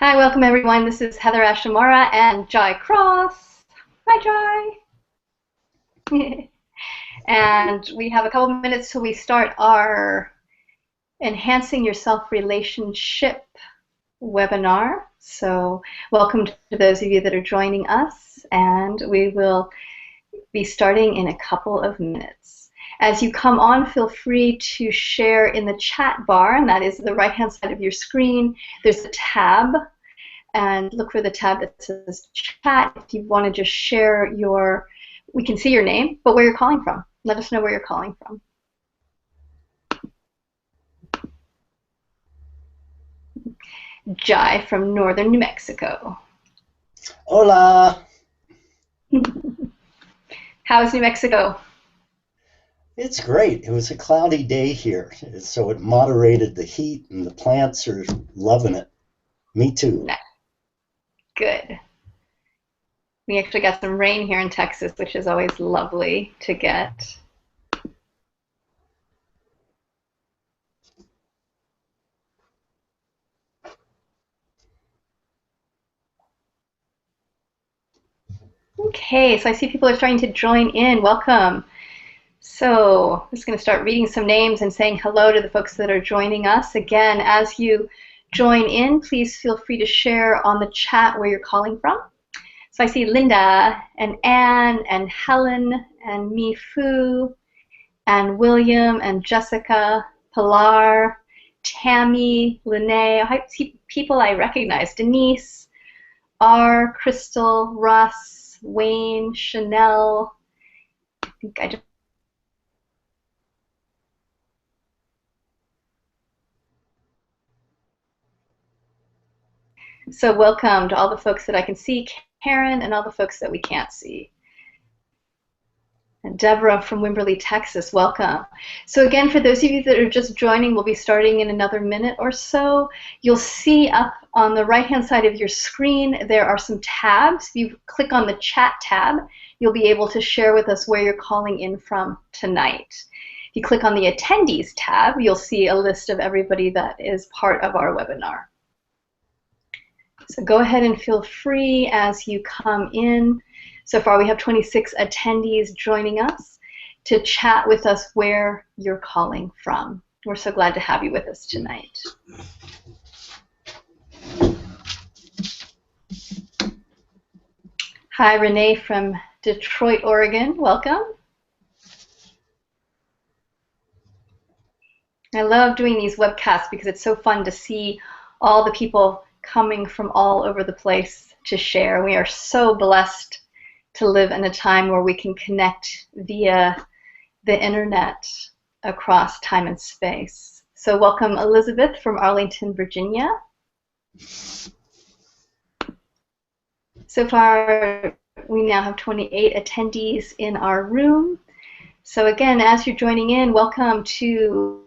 Hi, welcome everyone. This is HeatherAsh, Amara, and Jai Cross. Hi, Jai. And we have a couple of minutes till we start our Enhancing Your Self-Relationship webinar. So welcome to those of you that are joining us, and we will be starting in a couple of minutes. As you come on, feel free to share in the chat bar, and that is the right-hand side of your screen. There's a tab, and look for the tab that says chat. If you want to just share we can see your name, but where you're calling from. Let us know where you're calling from. Jai from northern New Mexico. Hola! How's New Mexico? It's great. It was a cloudy day here, so it moderated the heat, and the plants are loving it. Me too. Nice. Good. We actually got some rain here in Texas, which is always lovely to get. Okay, so I see people are starting to join in. Welcome. So I'm just going to start reading some names and saying hello to the folks that are joining us. Again, as you join in, please feel free to share on the chat where you're calling from. So I see Linda and Anne and Helen and Mi Fu and William and Jessica, Pilar, Tammy, Lene. I see people I recognize. Denise, R, Crystal, Russ, Wayne, Chanel. I think I just So welcome to all the folks that I can see, Karen, and all the folks that we can't see. And Deborah from Wimberley, Texas, welcome. So again, for those of you that are just joining, we'll be starting in another minute or so. You'll see up on the right-hand side of your screen, there are some tabs. If you click on the chat tab, you'll be able to share with us where you're calling in from tonight. If you click on the attendees tab, you'll see a list of everybody that is part of our webinar. So go ahead and feel free as you come in. So far we have 26 attendees joining us to chat with us where you're calling from. We're so glad to have you with us tonight. Hi, Renee from Detroit, Oregon. Welcome. I love doing these webcasts because it's so fun to see all the people coming from all over the place to share. We are so blessed to live in a time where we can connect via the internet across time and space. So welcome Elizabeth from Arlington, Virginia. So far, we now have 28 attendees in our room. So again, as you're joining in, welcome to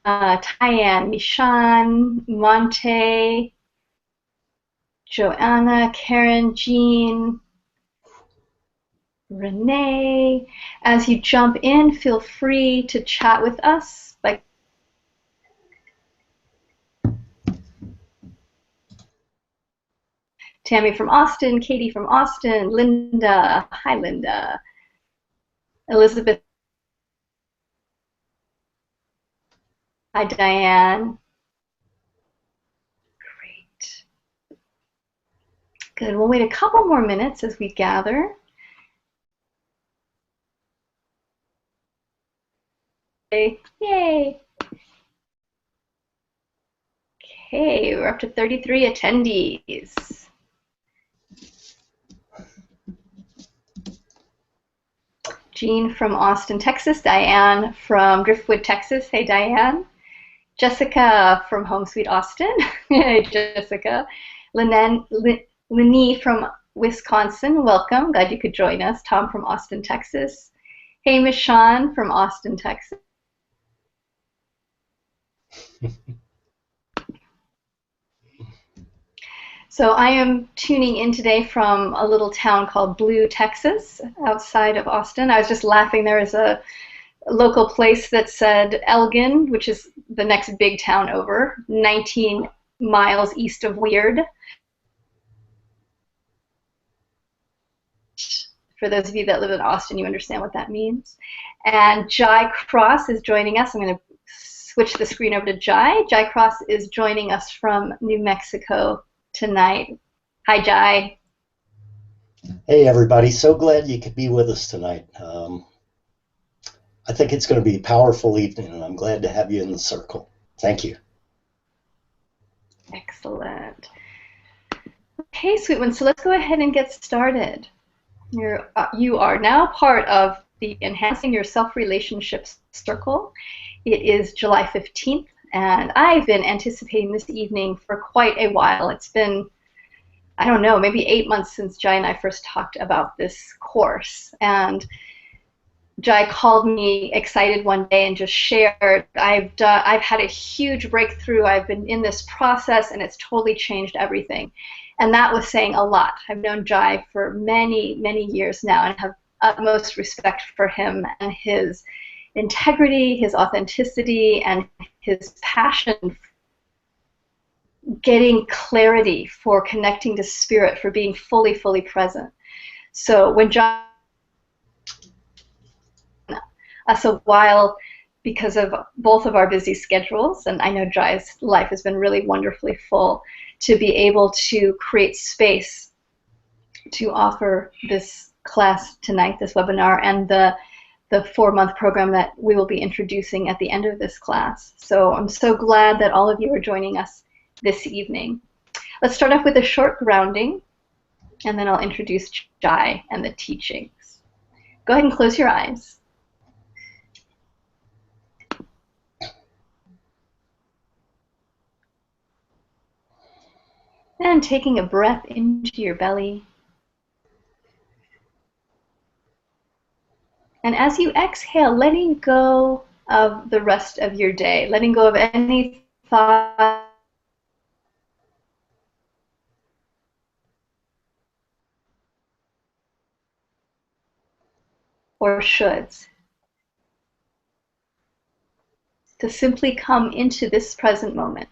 Tyann, Mishan, Monte, Joanna, Karen, Jean, Renee. As you jump in, feel free to chat with us. Tammy from Austin, Katie from Austin, Linda. Hi, Linda. Elizabeth. Hi, Diane. Great. Good. We'll wait a couple more minutes as we gather. Yay. Okay, we're up to 33 attendees. Jean from Austin, Texas. Diane from Driftwood, Texas. Hey, Diane. Jessica from Home Sweet Austin. Hey, Jessica. Lenny from Wisconsin. Welcome. Glad you could join us. Tom from Austin, Texas. Hey, Miss Sean from Austin, Texas. So I am tuning in today from a little town called Blue, Texas, outside of Austin. I was just laughing. There is a local place that said Elgin, which is the next big town over, 19 miles east of Weird. For those of you that live in Austin, you understand what that means. And Jai Cross is joining us. I'm going to switch the screen over to Jai. Jai Cross is joining us from New Mexico tonight. Hi, Jai. Hey, everybody. So glad you could be with us tonight. I think it's going to be a powerful evening, and I'm glad to have you in the circle. Thank you. Excellent. Okay, sweet one. So let's go ahead and get started. You are now part of the Enhancing Your Self-Relationships Circle. It is July 15th, and I've been anticipating this evening for quite a while. It's been, I don't know, maybe 8 months since Jai and I first talked about this course. And Jai called me excited one day and just shared, I've had a huge breakthrough. I've been in this process, and it's totally changed everything. And that was saying a lot. I've known Jai for many, many years now and have utmost respect for him and his integrity, his authenticity, and his passion for getting clarity, for connecting to spirit, for being fully, fully present. So when Jai us a while because of both of our busy schedules, and I know Jai's life has been really wonderfully full, to be able to create space to offer this class tonight, this webinar, and the 4-month program that we will be introducing at the end of this class. So I'm so glad that all of you are joining us this evening. Let's start off with a short grounding, and then I'll introduce Jai and the teachings. Go ahead and close your eyes. And taking a breath into your belly. And as you exhale, letting go of the rest of your day, letting go of any thought or shoulds, to simply come into this present moment.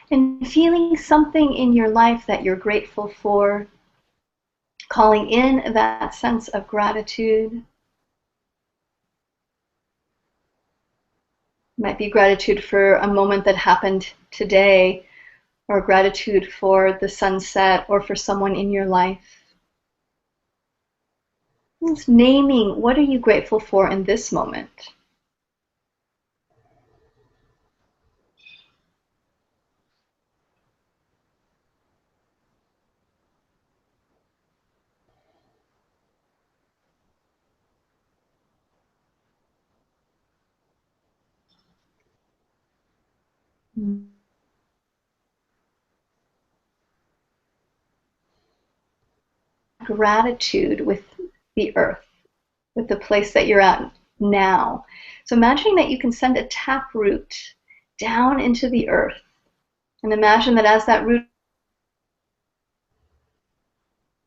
And feeling something in your life that you're grateful for, calling in that sense of gratitude. It might be gratitude for a moment that happened today, or gratitude for the sunset, or for someone in your life. Just naming, what are you grateful for in this moment? Gratitude with the earth, with the place that you're at now. So imagining that you can send a tap root down into the earth, and imagine that as that root,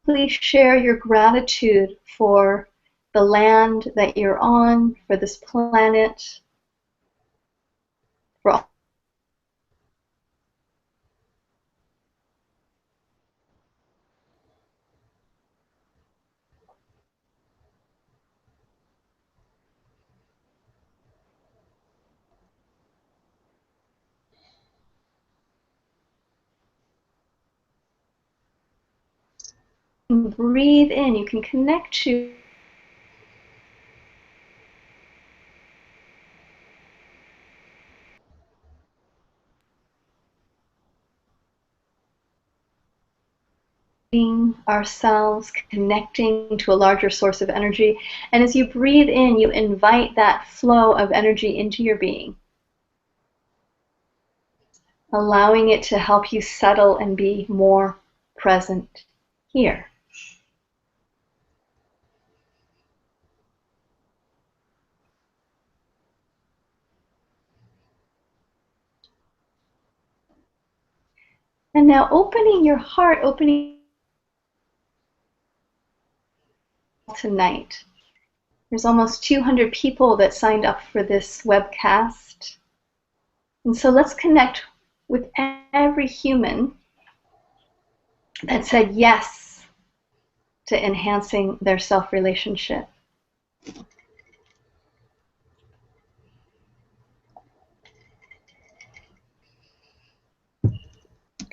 please share your gratitude for the land that you're on, for this planet, for all. Breathe in. You can connect to ourselves, connecting to a larger source of energy. And as you breathe in, you invite that flow of energy into your being, allowing it to help you settle and be more present here. And now opening your heart, opening tonight. There's almost 200 people that signed up for this webcast. And so let's connect with every human that said yes to enhancing their self-relationship.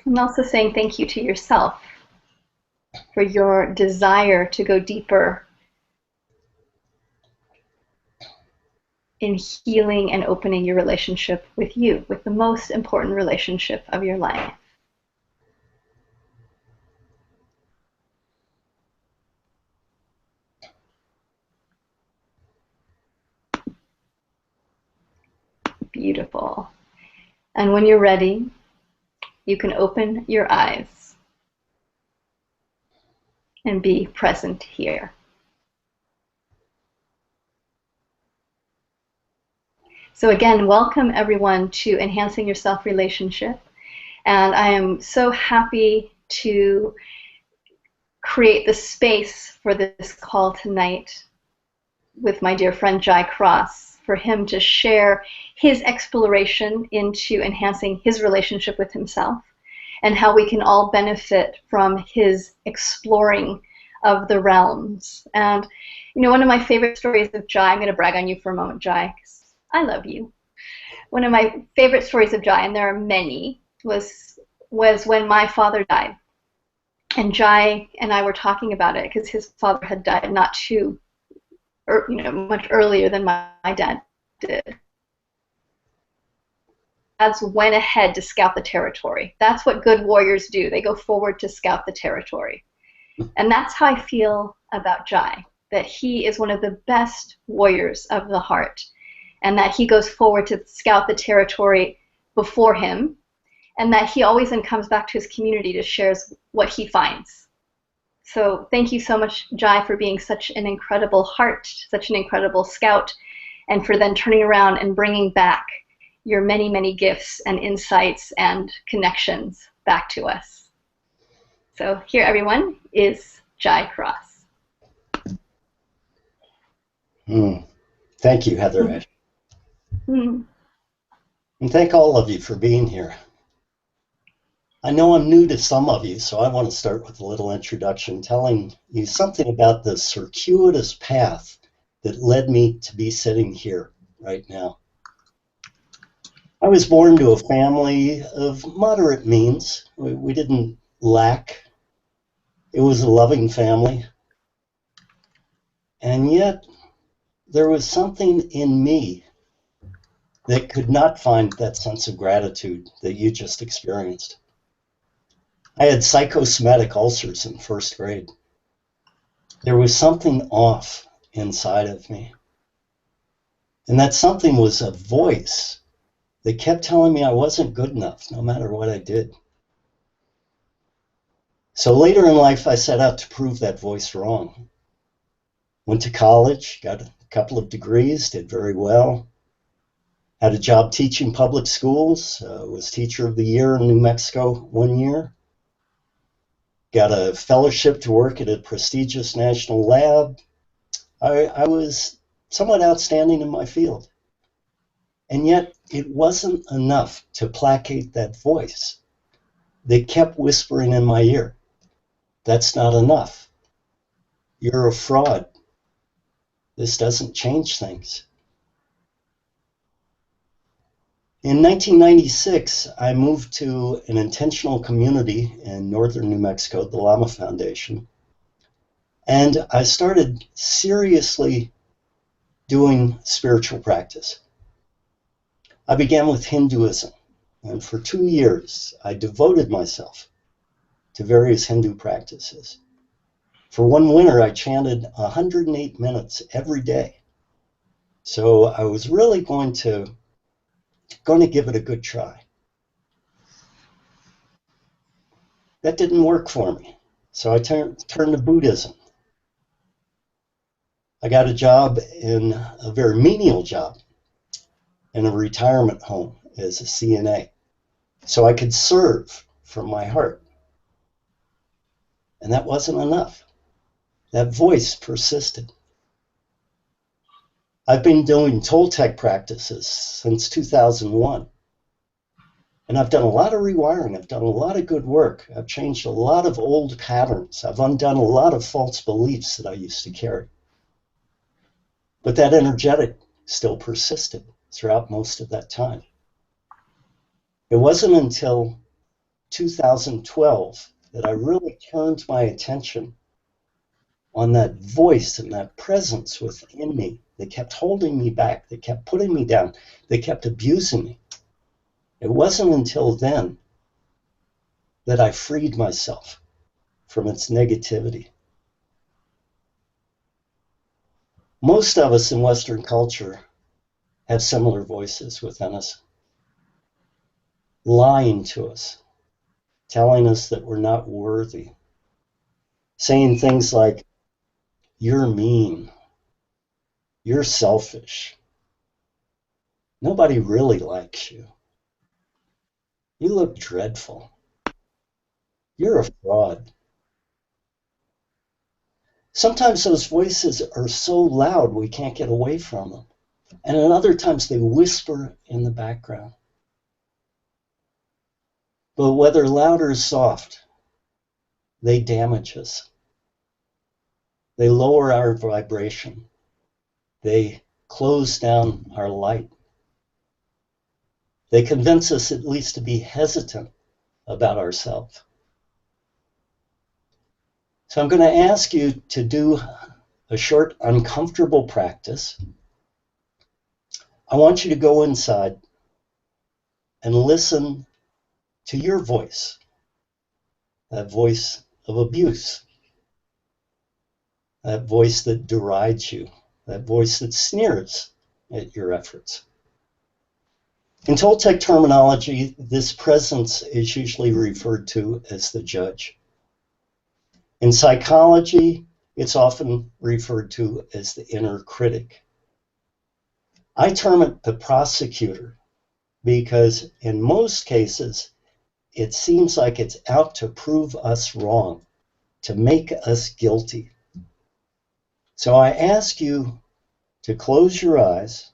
I'm also saying thank you to yourself for your desire to go deeper in healing and opening your relationship with you, with the most important relationship of your life. Beautiful. And when you're ready, you can open your eyes and be present here. So again, welcome everyone to Enhancing Your Self-Relationship. And I am so happy to create the space for this call tonight with my dear friend Jai Cross, for him to share his exploration into enhancing his relationship with himself and how we can all benefit from his exploring of the realms. And you know, one of my favorite stories of Jai, I'm going to brag on you for a moment, Jai, because I love you. One of my favorite stories of Jai, and there are many, was when my father died. And Jai and I were talking about it because his father had died not too, much earlier than my dad did. Dads went ahead to scout the territory. That's what good warriors do. They go forward to scout the territory. And that's how I feel about Jai, that he is one of the best warriors of the heart, and that he goes forward to scout the territory before him, and that he always then comes back to his community to share what he finds. So thank you so much, Jai, for being such an incredible heart, such an incredible scout, and for then turning around and bringing back your many, many gifts and insights and connections back to us. So here, everyone, is Jai Cross. Thank you, HeatherAsh. And thank all of you for being here. I know I'm new to some of you, so I want to start with a little introduction, telling you something about the circuitous path that led me to be sitting here right now. I was born to a family of moderate means. We didn't lack. It was a loving family. And yet, there was something in me that could not find that sense of gratitude that you just experienced. I had psychosomatic ulcers in first grade. There was something off inside of me. And that something was a voice that kept telling me I wasn't good enough, no matter what I did. So later in life, I set out to prove that voice wrong. Went to college, got a couple of degrees, did very well. Had a job teaching public schools, was Teacher of the Year in New Mexico 1 year. Got a fellowship to work at a prestigious national lab. I was somewhat outstanding in my field. And yet it wasn't enough to placate that voice. They kept whispering in my ear, "That's not enough. You're a fraud. This doesn't change things." In 1996, I moved to an intentional community in northern New Mexico, the Lama Foundation, and I started seriously doing spiritual practice. I began with Hinduism, and for 2 years, I devoted myself to various Hindu practices. For one winter, I chanted 108 minutes every day. So I was really going to give it a good try. That didn't work for me, so I turned to Buddhism. I got a job a very menial job in a retirement home as a CNA, so I could serve from my heart. And that wasn't enough. That voice persisted. I've been doing Toltec practices since 2001. And I've done a lot of rewiring. I've done a lot of good work. I've changed a lot of old patterns. I've undone a lot of false beliefs that I used to carry. But that energetic still persisted throughout most of that time. It wasn't until 2012 that I really turned my attention on that voice and that presence within me that kept holding me back, that kept putting me down, that kept abusing me. It wasn't until then that I freed myself from its negativity. Most of us in Western culture have similar voices within us, lying to us, telling us that we're not worthy, saying things like, "You're mean, you're selfish, nobody really likes you, you look dreadful, you're a fraud." Sometimes those voices are so loud we can't get away from them. And at other times they whisper in the background. But whether loud or soft, they damage us. They lower our vibration. They close down our light. They convince us at least to be hesitant about ourselves. So I'm going to ask you to do a short, uncomfortable practice. I want you to go inside and listen to your voice, that voice of abuse, that voice that derides you, that voice that sneers at your efforts. In Toltec terminology, this presence is usually referred to as the judge. In psychology, it's often referred to as the inner critic. I term it the prosecutor because in most cases, it seems like it's out to prove us wrong, to make us guilty. So I ask you to close your eyes,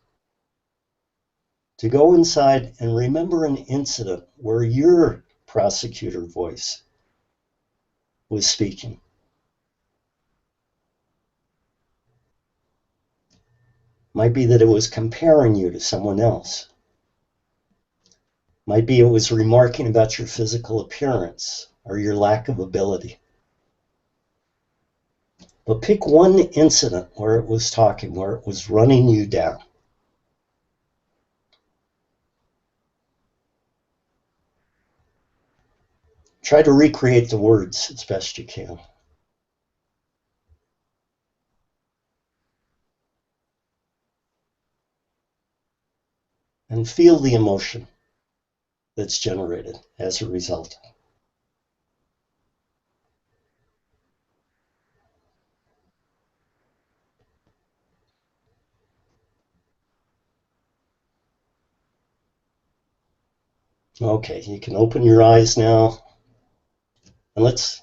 to go inside and remember an incident where your prosecutor voice was speaking. Might be that it was comparing you to someone else. Might be it was remarking about your physical appearance or your lack of ability. But pick one incident where it was talking, where it was running you down. Try to recreate the words as best you can. And feel the emotion that's generated as a result. Okay, you can open your eyes now, and let's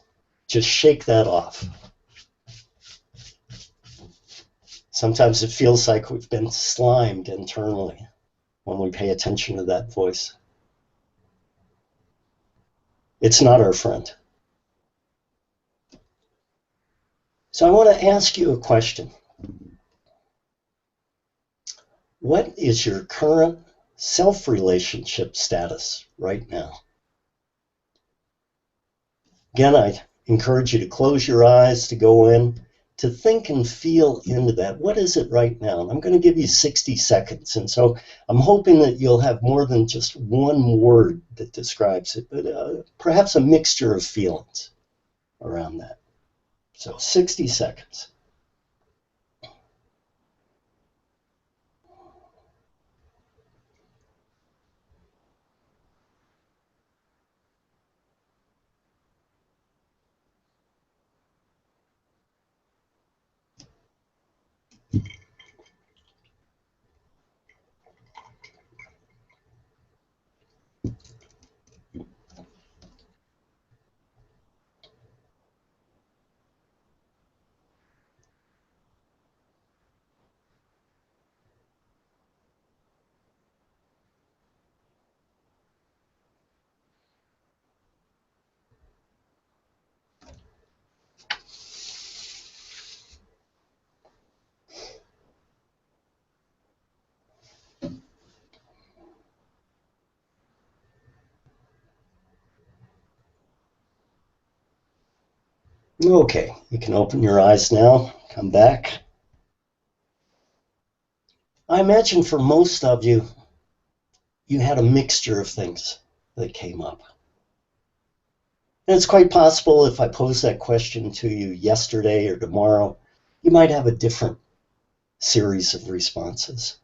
just shake that off. Sometimes it feels like we've been slimed internally when we pay attention to that voice. It's not our friend. So I want to ask you a question. What is your current self-relationship status right now? Again, I encourage you to close your eyes, to go in, to think and feel into that. What is it right now? And I'm going to give you 60 seconds. And so I'm hoping that you'll have more than just one word that describes it, but perhaps a mixture of feelings around that. So 60 seconds. Okay, you can open your eyes now, come back. I imagine for most of you, you had a mixture of things that came up. And it's quite possible if I pose that question to you yesterday or tomorrow, you might have a different series of responses.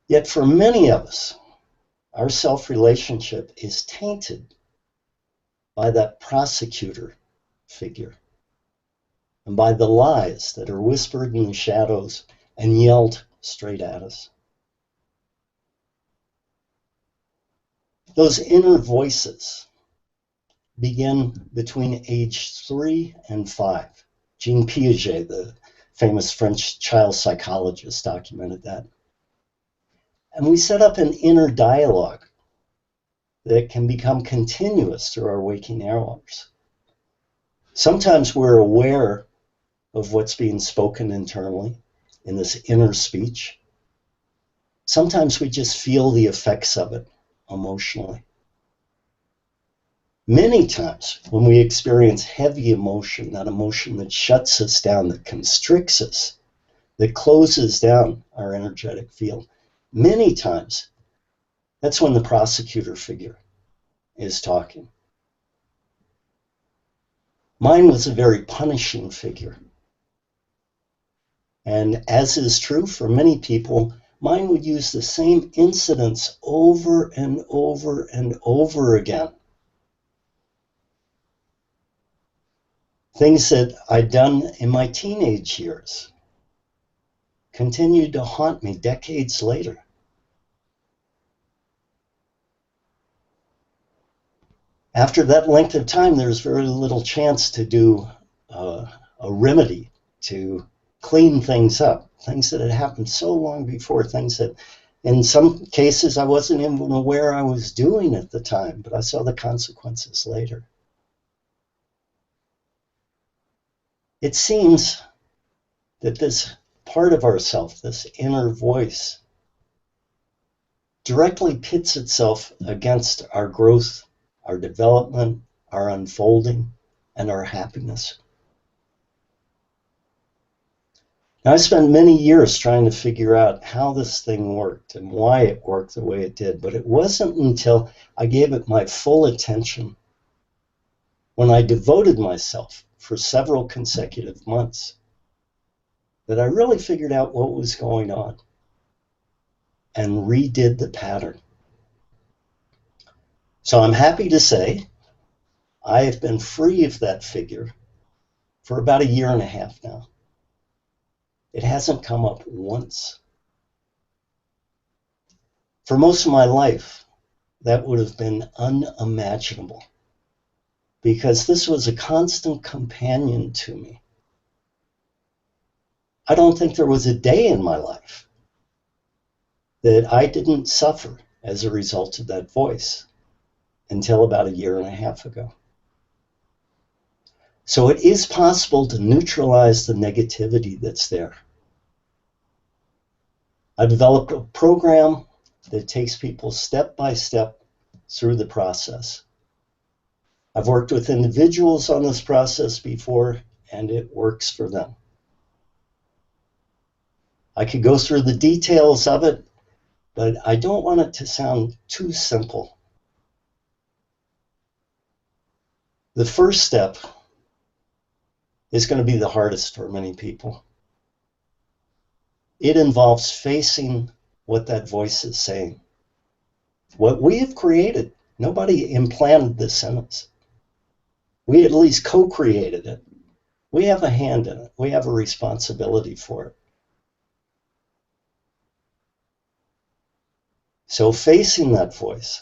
Yet for many of us, our self-relationship is tainted by that prosecutor figure and by the lies that are whispered in the shadows and yelled straight at us. Those inner voices begin between age 3 and 5. Jean Piaget, the famous French child psychologist, documented that. And we set up an inner dialogue that can become continuous through our waking hours. Sometimes we're aware of what's being spoken internally in this inner speech. Sometimes we just feel the effects of it emotionally. Many times when we experience heavy emotion, that emotion that shuts us down, that constricts us, that closes down our energetic field, many times that's when the prosecutor figure is talking. Mine was a very punishing figure. And as is true for many people, mine would use the same incidents over and over and over again. Things that I'd done in my teenage years continued to haunt me decades later. After that length of time, there's very little chance to do a remedy to clean things up, things that had happened so long before, things that in some cases I wasn't even aware I was doing at the time, but I saw the consequences later. It seems that this part of ourself, this inner voice, directly pits itself against our growth, our development, our unfolding, and our happiness. Now, I spent many years trying to figure out how this thing worked and why it worked the way it did, but it wasn't until I gave it my full attention, when I devoted myself for several consecutive months, that I really figured out what was going on and redid the pattern. So I'm happy to say I have been free of that figure for about 1.5 years now. It hasn't come up once. For most of my life, that would have been unimaginable, because this was a constant companion to me. I don't think there was a day in my life that I didn't suffer as a result of that voice until about 1.5 years ago. So it is possible to neutralize the negativity that's there. I developed a program that takes people step by step through the process. I've worked with individuals on this process before, and it works for them. I could go through the details of it, but I don't want it to sound too simple. The first step is going to be the hardest for many people. It involves facing what that voice is saying. What we have created, nobody implanted this in us. We at least co-created it. We have a hand in it. We have a responsibility for it. So facing that voice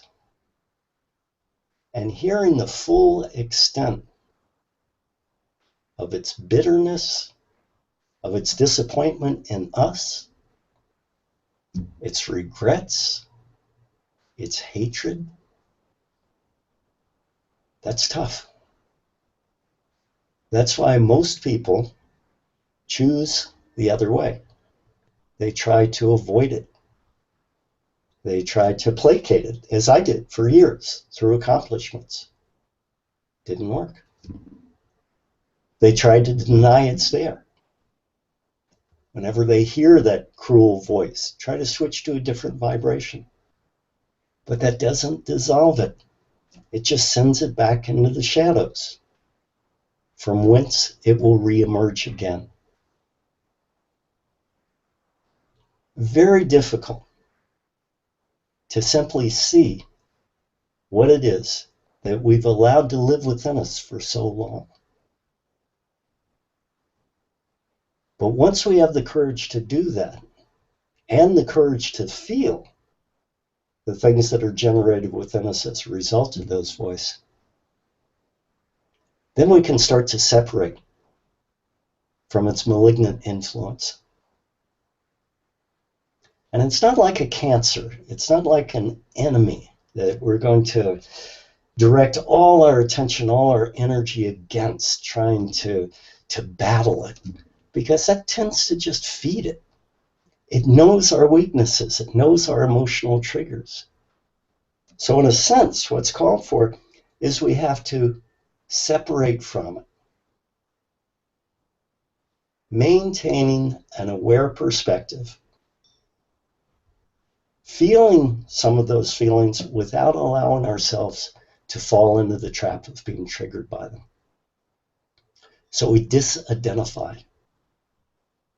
and hearing the full extent of its bitterness, of its disappointment in us, its regrets, its hatred, that's tough. That's why most people choose the other way. They try to avoid it. They try to placate it, as I did for years, through accomplishments. Didn't work. They tried to deny it's there. Whenever they hear that cruel voice, try to switch to a different vibration. But that doesn't dissolve it. It just sends it back into the shadows, from whence it will reemerge again. Very difficult to simply see what it is that we've allowed to live within us for so long. But once we have the courage to do that, and the courage to feel the things that are generated within us as a result of those voices, then we can start to separate from its malignant influence. And it's not like a cancer. It's not like an enemy that we're going to direct all our attention, all our energy against, trying to battle it, because that tends to just feed it. It knows our weaknesses. It knows our emotional triggers. So in a sense, what's called for is we have to separate from it, maintaining an aware perspective, feeling some of those feelings without allowing ourselves to fall into the trap of being triggered by them. So we disidentify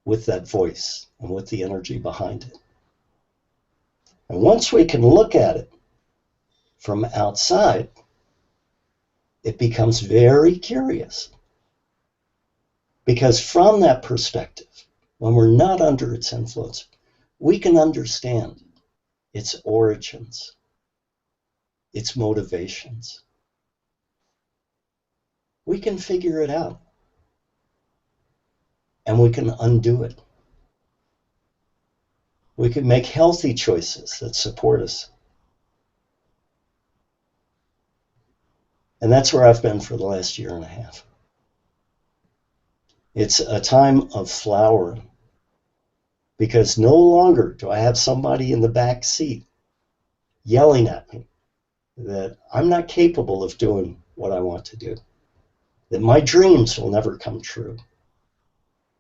with that voice and with the energy behind it. And once we can look at it from outside, it becomes very curious. Because from that perspective, when we're not under its influence, we can understand its origins, its motivations. We can figure it out. And we can undo it. We can make healthy choices that support us. And that's where I've been for the last year and a half. It's a time of flowering, because no longer do I have somebody in the back seat yelling at me that I'm not capable of doing what I want to do, that my dreams will never come true,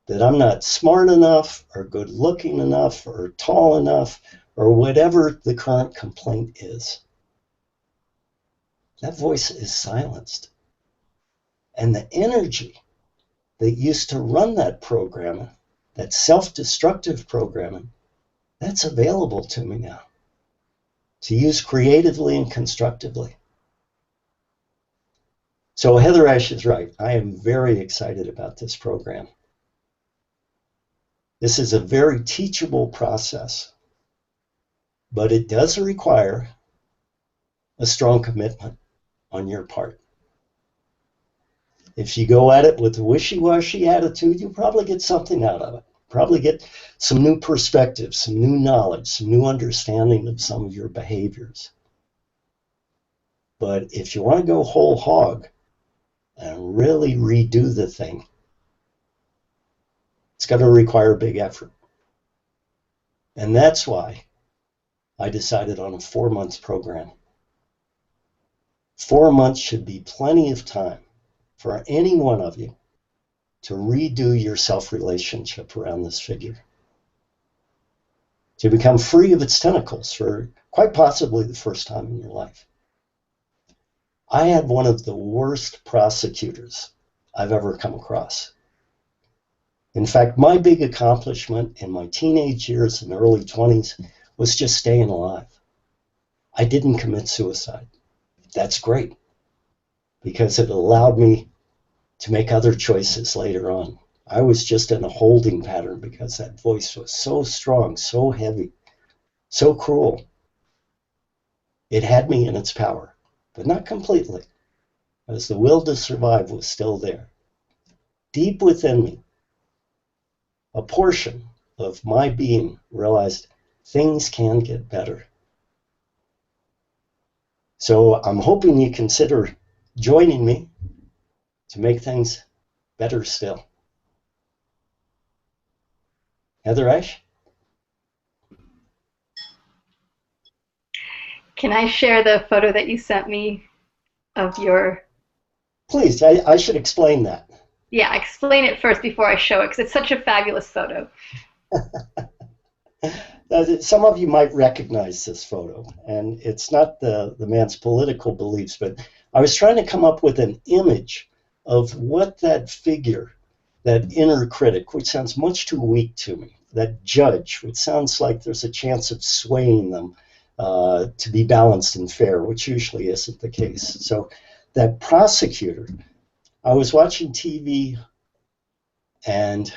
that I'm not smart enough or good looking enough or tall enough or whatever the current complaint is. That voice is silenced. And the energy that used to run that programming, that self-destructive programming, that's available to me now to use creatively and constructively. So HeatherAsh is right. I am very excited about this program. This is a very teachable process, but it does require a strong commitment on your part. If you go at it with a wishy-washy attitude, you'll probably get something out of it. Probably get some new perspective, some new knowledge, some new understanding of some of your behaviors. But if you want to go whole hog and really redo the thing, it's going to require big effort. And that's why I decided on a 4-month program. 4 months should be plenty of time for any one of you to redo your self-relationship around this figure, to become free of its tentacles for quite possibly the first time in your life. I had one of the worst prosecutors I've ever come across. In fact, my big accomplishment in my teenage years and early 20s was just staying alive. I didn't commit suicide. That's great, because it allowed me to make other choices later on. I was just in a holding pattern because that voice was so strong, so heavy, so cruel. It had me in its power, but not completely, as the will to survive was still there. Deep within me, a portion of my being realized things can get better. So I'm hoping you consider joining me to make things better still. HeatherAsh? Can I share the photo that you sent me of your Please, I should explain that. Yeah, explain it first before I show it because it's such a fabulous photo. Some of you might recognize this photo, and it's not the man's political beliefs, but I was trying to come up with an image of what that figure, that inner critic, which sounds much too weak to me, that judge, which sounds like there's a chance of swaying them to be balanced and fair, which usually isn't the case. So that prosecutor, I was watching TV and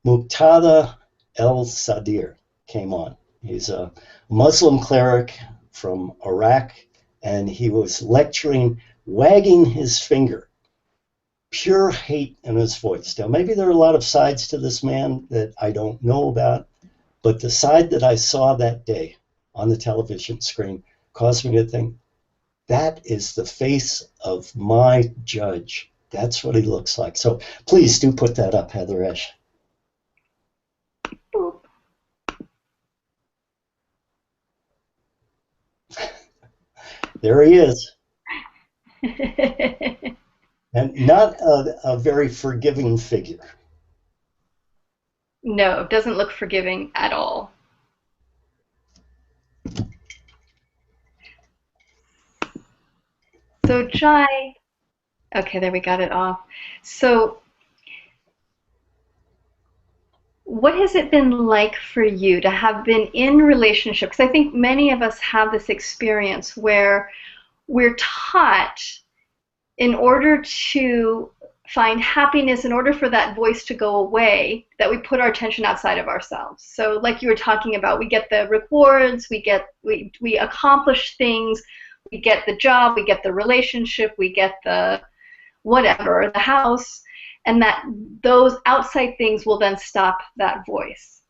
Muqtada el-Sadr came on. He's a Muslim cleric from Iraq, and he was lecturing, wagging his finger, pure hate in his voice. Now, maybe there are a lot of sides to this man that I don't know about, but the side that I saw that day on the television screen caused me to think, that is the face of my judge. That's what he looks like. So please do put that up, HeatherAsh. Boop. There he is. And not a very forgiving figure. No, it doesn't look forgiving at all. So, Jai, okay, there we got it off. So, what has it been like for you to have been in relationships? I think many of us have this experience where we're taught in order to find happiness, in order for that voice to go away, that we put our attention outside of ourselves. So like you were talking about, we get the rewards, we accomplish things, we get the job, we get the relationship, we get the whatever, the house, and that those outside things will then stop that voice.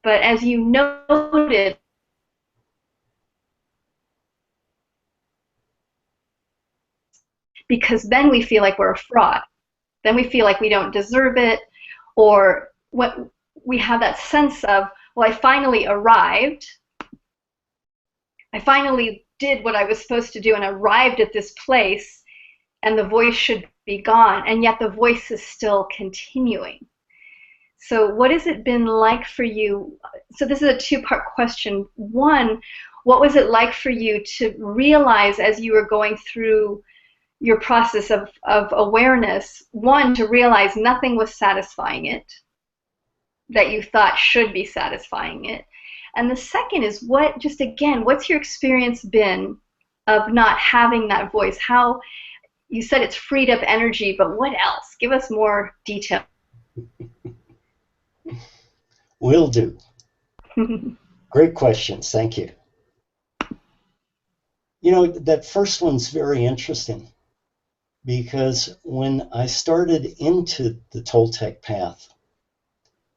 But as you noted, because then we feel like we're a fraud. Then we feel like we don't deserve it, or what we have that sense of, well, I finally arrived. I finally did what I was supposed to do and arrived at this place, and the voice should be gone, and yet the voice is still continuing. So what has it been like for you? So this is a two-part question. One, what was it like for you to realize as you were going through your process of awareness, one, to realize nothing was satisfying it that you thought should be satisfying it. And the second is what, just again, what's your experience been of not having that voice? How, you said it's freed up energy, but what else? Give us more detail. Will do. Great questions. Thank you. You know, that first one's very interesting because when I started into the Toltec path,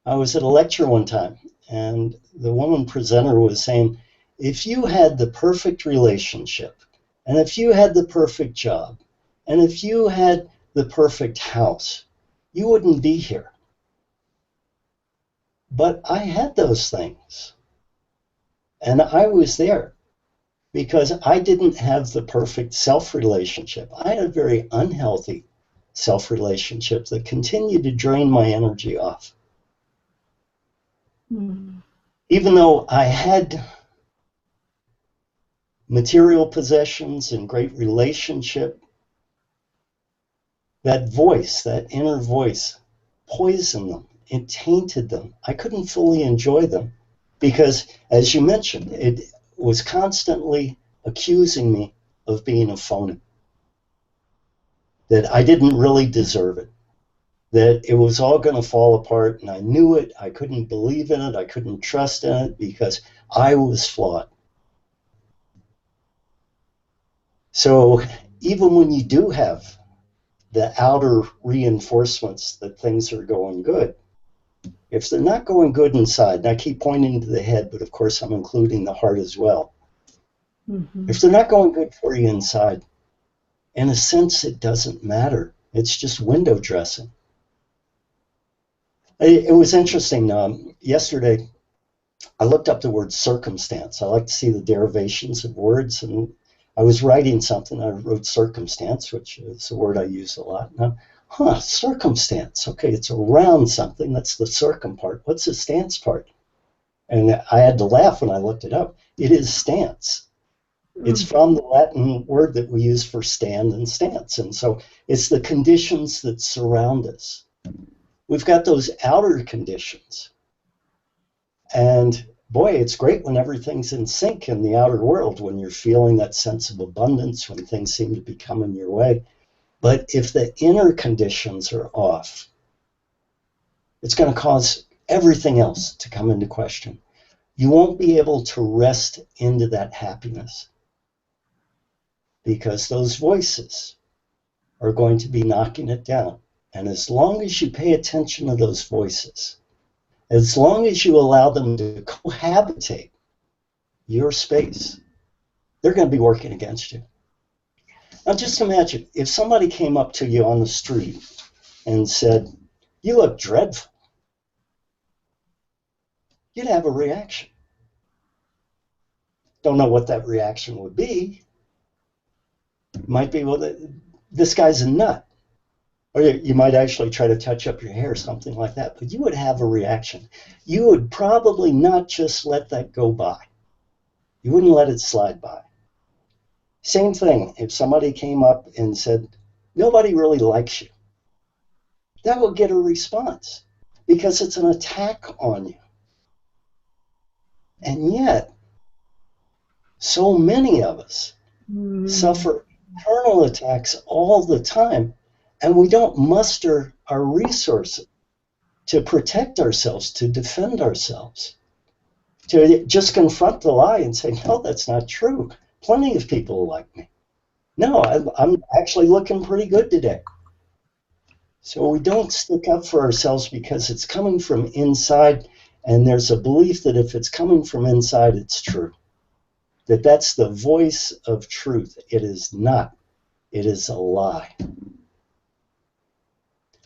I was at a lecture one time and the woman presenter was saying, if you had the perfect relationship, and if you had the perfect job, and if you had the perfect house, you wouldn't be here. But I had those things, and I was there because I didn't have the perfect self-relationship. I had a very unhealthy self-relationship that continued to drain my energy off. Even though I had material possessions and great relationship, that voice, that inner voice, poisoned them. It tainted them. I couldn't fully enjoy them because, as you mentioned, it was constantly accusing me of being a phony, that I didn't really deserve it, that it was all going to fall apart, and I knew it. I couldn't believe in it. I couldn't trust in it because I was flawed. So even when you do have the outer reinforcements that things are going good, if they're not going good inside, and I keep pointing to the head, but of course I'm including the heart as well. If they're not going good for you inside, in a sense, it doesn't matter. It's just window dressing. It was interesting. Yesterday, I looked up the word circumstance. I like to see the derivations of words, and I was writing something. I wrote circumstance, which is a word I use a lot. Circumstance. Okay, it's around something. That's the circum part. What's the stance part? And I had to laugh when I looked it up. It is stance. It's from the Latin word that we use for stand and stance. And so it's the conditions that surround us. We've got those outer conditions. And boy, it's great when everything's in sync in the outer world, when you're feeling that sense of abundance, when things seem to be coming your way. But if the inner conditions are off, it's going to cause everything else to come into question. You won't be able to rest into that happiness because those voices are going to be knocking it down. And as long as you pay attention to those voices, as long as you allow them to cohabitate your space, they're going to be working against you. Now just imagine if somebody came up to you on the street and said, "You look dreadful." You'd have a reaction. Don't know what that reaction would be. It might be, well, this guy's a nut. Or you might actually try to touch up your hair, something like that. But you would have a reaction. You would probably not just let that go by. You wouldn't let it slide by. Same thing, if somebody came up and said, "Nobody really likes you," that will get a response because it's an attack on you. And yet, so many of us suffer internal attacks all the time, and we don't muster our resources to protect ourselves, to defend ourselves, to just confront the lie and say, "No, that's not true. Plenty of people like me. No, I'm actually looking pretty good today." So we don't stick up for ourselves because it's coming from inside, and there's a belief that if it's coming from inside, it's true. That's the voice of truth. It is not. It is a lie.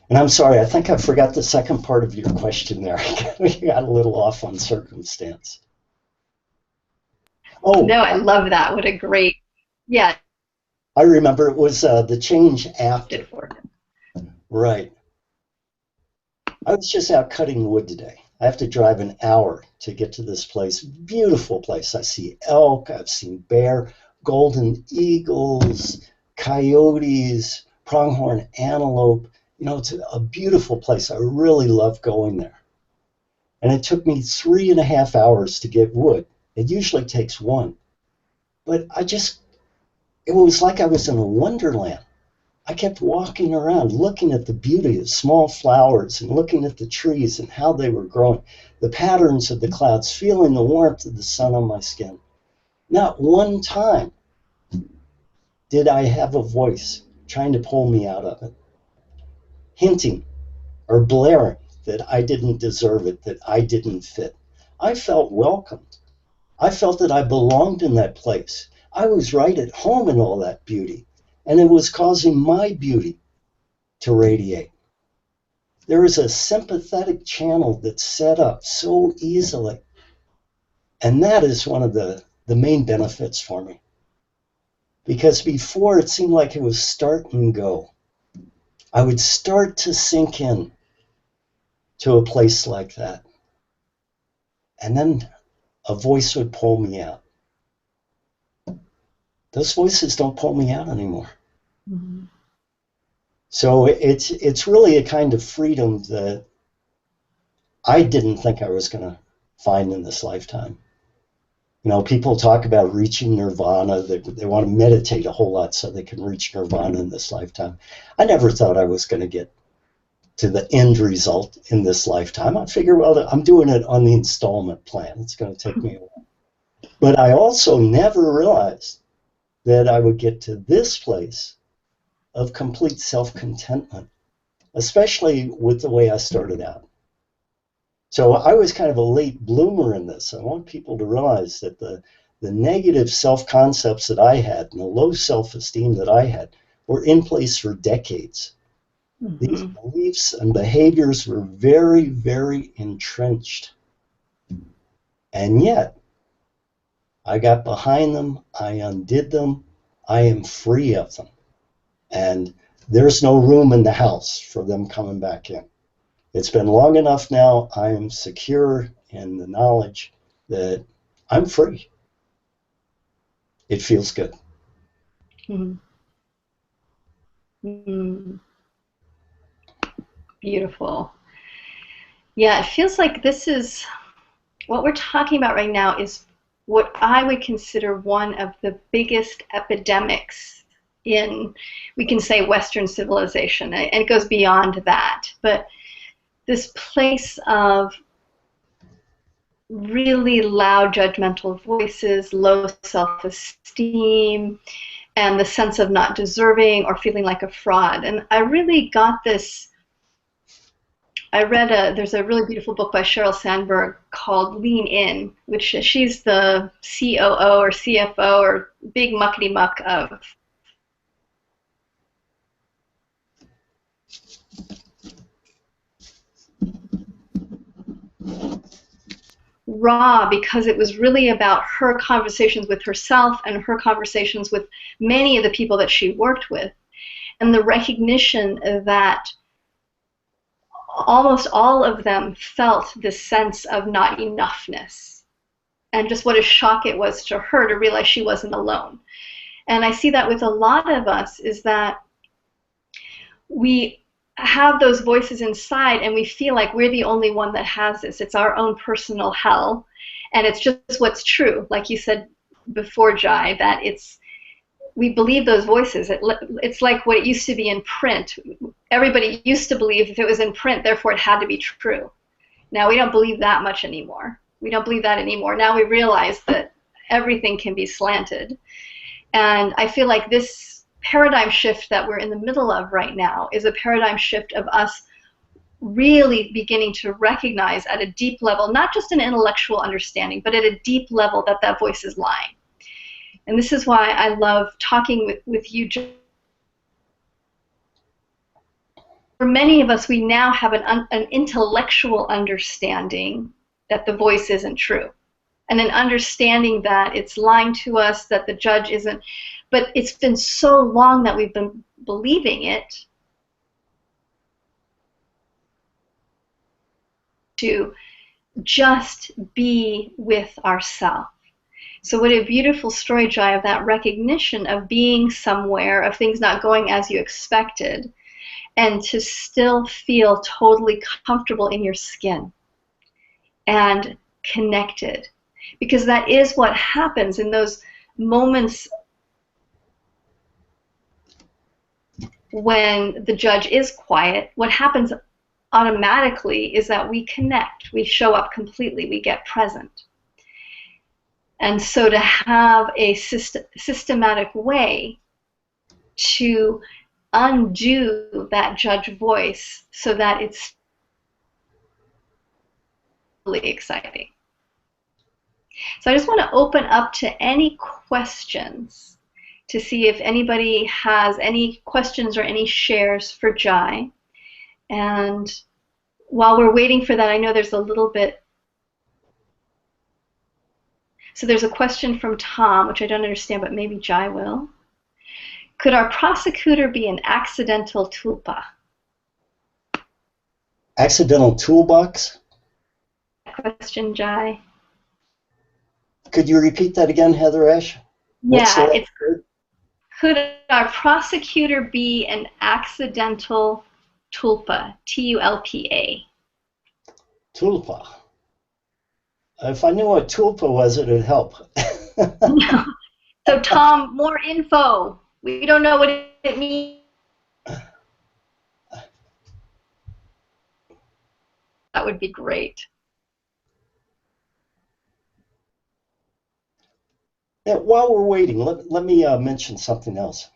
And I'm sorry, I think I forgot the second part of your question there. I got a little off on circumstance. Oh, No, I love that. What a great, yeah, I remember it was the change after. did for him. Right. I was just out cutting wood today. I have to drive an hour to get to this place. Beautiful place. I see elk, I've seen bear, golden eagles, coyotes, pronghorn antelope. You know, it's a beautiful place. I really love going there. And it took me 3.5 hours to get wood. It usually takes one. But it was like I was in a wonderland. I kept walking around, looking at the beauty of small flowers and looking at the trees and how they were growing, the patterns of the clouds, feeling the warmth of the sun on my skin. Not one time did I have a voice trying to pull me out of it, hinting or blaring that I didn't deserve it, that I didn't fit. I felt welcomed. I felt that I belonged in that place. I was right at home in all that beauty, and it was causing my beauty to radiate. There is a sympathetic channel that's set up so easily. And that is one of the main benefits for me. Because before it seemed like it was start and go. I would start to sink in to a place like that. And then a voice would pull me out. Those voices don't pull me out anymore. Mm-hmm. So it's really a kind of freedom that I didn't think I was going to find in this lifetime. You know, people talk about reaching nirvana. They want to meditate a whole lot so they can reach nirvana in this lifetime. I never thought I was going to get to the end result in this lifetime. I figure, well, I'm doing it on the installment plan. It's going to take me a while. But I also never realized that I would get to this place of complete self-contentment, especially with the way I started out. So I was kind of a late bloomer in this. I want people to realize that the negative self-concepts that I had and the low self-esteem that I had were in place for decades. Mm-hmm. These beliefs and behaviors were very, very entrenched. And yet, I got behind them, I undid them, I am free of them. And there's no room in the house for them coming back in. It's been long enough now. I am secure in the knowledge that I'm free. It feels good. Mm. Mm. Beautiful. Yeah, it feels like this is what we're talking about right now is what I would consider one of the biggest epidemics in, we can say, Western civilization. And it goes beyond that. But this place of really loud judgmental voices, low self-esteem, and the sense of not deserving or feeling like a fraud. And I really got this. I read there's a really beautiful book by Sheryl Sandberg called Lean In, which she's the COO or CFO or big muckety muck of Raw, because it was really about her conversations with herself and her conversations with many of the people that she worked with, and the recognition that almost all of them felt this sense of not enoughness, and just what a shock it was to her to realize she wasn't alone. And I see that with a lot of us, is that we have those voices inside and we feel like we're the only one that has this. It's our own personal hell, and it's just what's true. Like you said before, Jai, that we believe those voices. It's like what it used to be in print. Everybody used to believe if it was in print, therefore it had to be true. Now we don't believe that much anymore. We don't believe that anymore. Now we realize that everything can be slanted. And I feel like this paradigm shift that we're in the middle of right now is a paradigm shift of us really beginning to recognize at a deep level, not just an intellectual understanding, but at a deep level that that voice is lying. And this is why I love talking with you. For many of us, we now have an intellectual understanding that the voice isn't true, and an understanding that it's lying to us, that the judge isn't. But it's been so long that we've been believing it to just be with ourselves. So what a beautiful story, Jai, of that recognition of being somewhere, of things not going as you expected, and to still feel totally comfortable in your skin and connected. Because that is what happens in those moments when the judge is quiet. What happens automatically is that we connect, we show up completely, we get present. And so to have a systematic way to undo that judge voice so that it's really exciting. So I just want to open up to any questions to see if anybody has any questions or any shares for Jai. And while we're waiting for that, I know there's a little bit. So there's a question from Tom, which I don't understand, but maybe Jai will. Could our prosecutor be an accidental tulpa? Accidental toolbox? Question, Jai. Could you repeat that again, HeatherAsh? Yeah, could our prosecutor be an accidental tulpa? Tulpa. Tulpa. If I knew what tulpa was, it would help. No. So Tom, more info. We don't know what it means. That would be great. Yeah, while we're waiting, let me mention something else.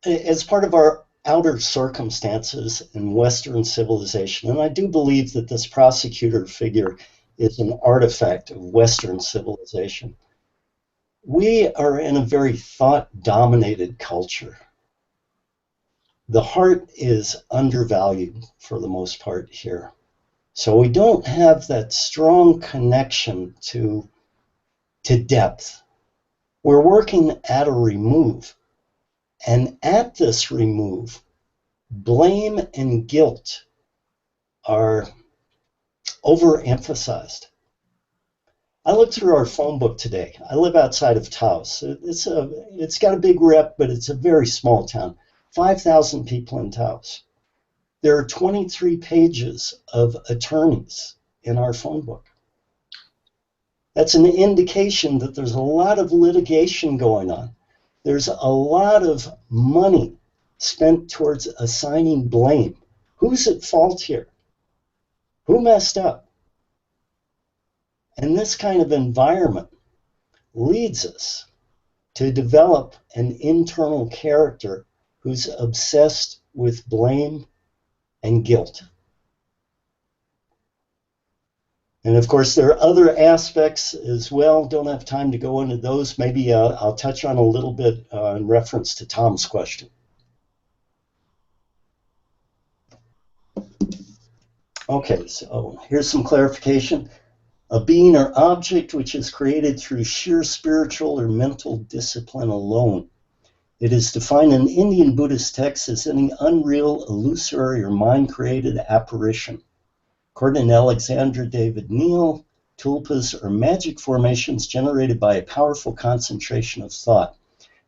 As part of our outer circumstances in Western civilization, and I do believe that this prosecutor figure is an artifact of Western civilization, we are in a very thought-dominated culture. The heart is undervalued for the most part here. So we don't have that strong connection to depth. We're working at a remove. And at this remove, blame and guilt are overemphasized. I looked through our phone book today. I live outside of Taos. It's got a big rep, but it's a very small town. 5,000 people in Taos. There are 23 pages of attorneys in our phone book. That's an indication that there's a lot of litigation going on. There's a lot of money spent towards assigning blame. Who's at fault here? Who messed up? And this kind of environment leads us to develop an internal character who's obsessed with blame and guilt. And of course, there are other aspects as well. Don't have time to go into those. Maybe I'll touch on a little bit in reference to Tom's question. Okay, so here's some clarification. A being or object which is created through sheer spiritual or mental discipline alone. It is defined in Indian Buddhist texts as any unreal, illusory, or mind-created apparition. According to Alexander David Neal, tulpas are magic formations generated by a powerful concentration of thought.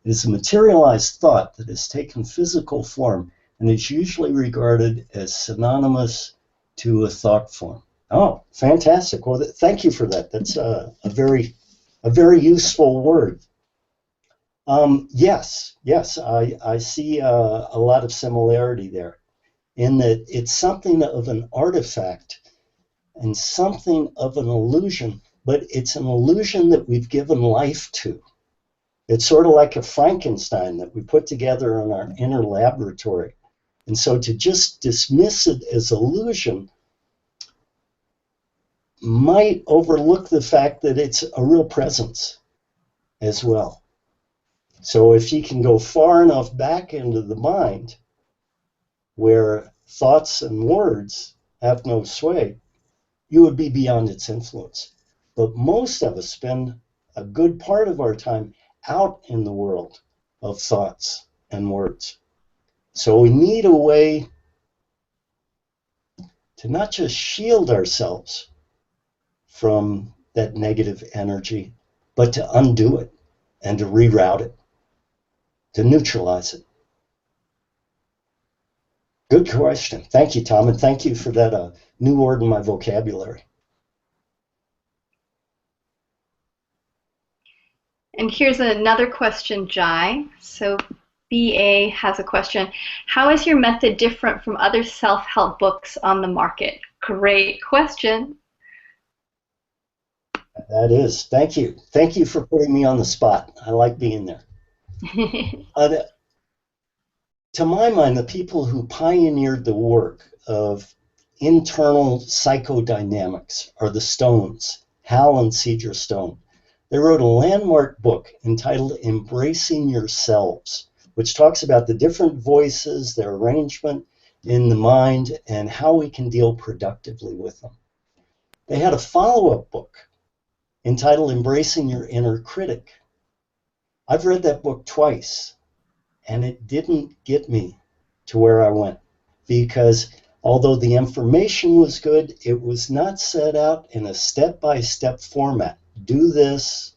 It is a materialized thought that has taken physical form and is usually regarded as synonymous to a thought form. Oh, fantastic. Well, thank you for that. That's a very useful word. Yes, I see a lot of similarity there in that it's something of an artifact and something of an illusion, but it's an illusion that we've given life to. It's sort of like a Frankenstein that we put together in our inner laboratory. And so to just dismiss it as illusion might overlook the fact that it's a real presence as well. So if you can go far enough back into the mind where thoughts and words have no sway, you would be beyond its influence. But most of us spend a good part of our time out in the world of thoughts and words. So we need a way to not just shield ourselves from that negative energy, but to undo it and to reroute it, to neutralize it. Good question. Thank you, Tom, and thank you for that new word in my vocabulary. And here's another question, Jai. So BA has a question. How is your method different from other self-help books on the market? Great question. That is. Thank you. Thank you for putting me on the spot. I like being there. To my mind, the people who pioneered the work of internal psychodynamics are the Stones, Hal and Cedra Stone. They wrote a landmark book entitled Embracing Yourselves, which talks about the different voices, their arrangement in the mind, and how we can deal productively with them. They had a follow-up book entitled Embracing Your Inner Critic. I've read that book twice, and it didn't get me to where I went because although the information was good, it was not set out in a step-by-step format. Do this,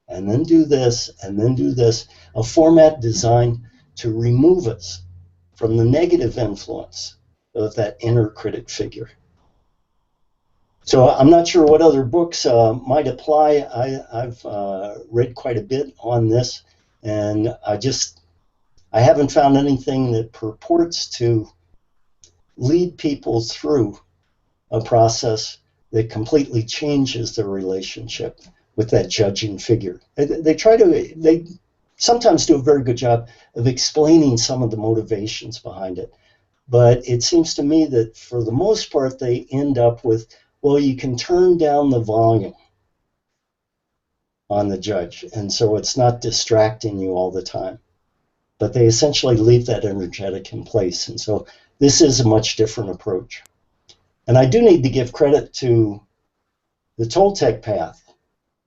and then do this, and then do this. A format designed to remove us from the negative influence of that inner critic figure. So I'm not sure what other books might apply. I've read quite a bit on this, and I haven't found anything that purports to lead people through a process that completely changes their relationship with that judging figure. They sometimes do a very good job of explaining some of the motivations behind it. But it seems to me that for the most part, they end up with, well, you can turn down the volume on the judge, and so it's not distracting you all the time. But they essentially leave that energetic in place. And so this is a much different approach. And I do need to give credit to the Toltec path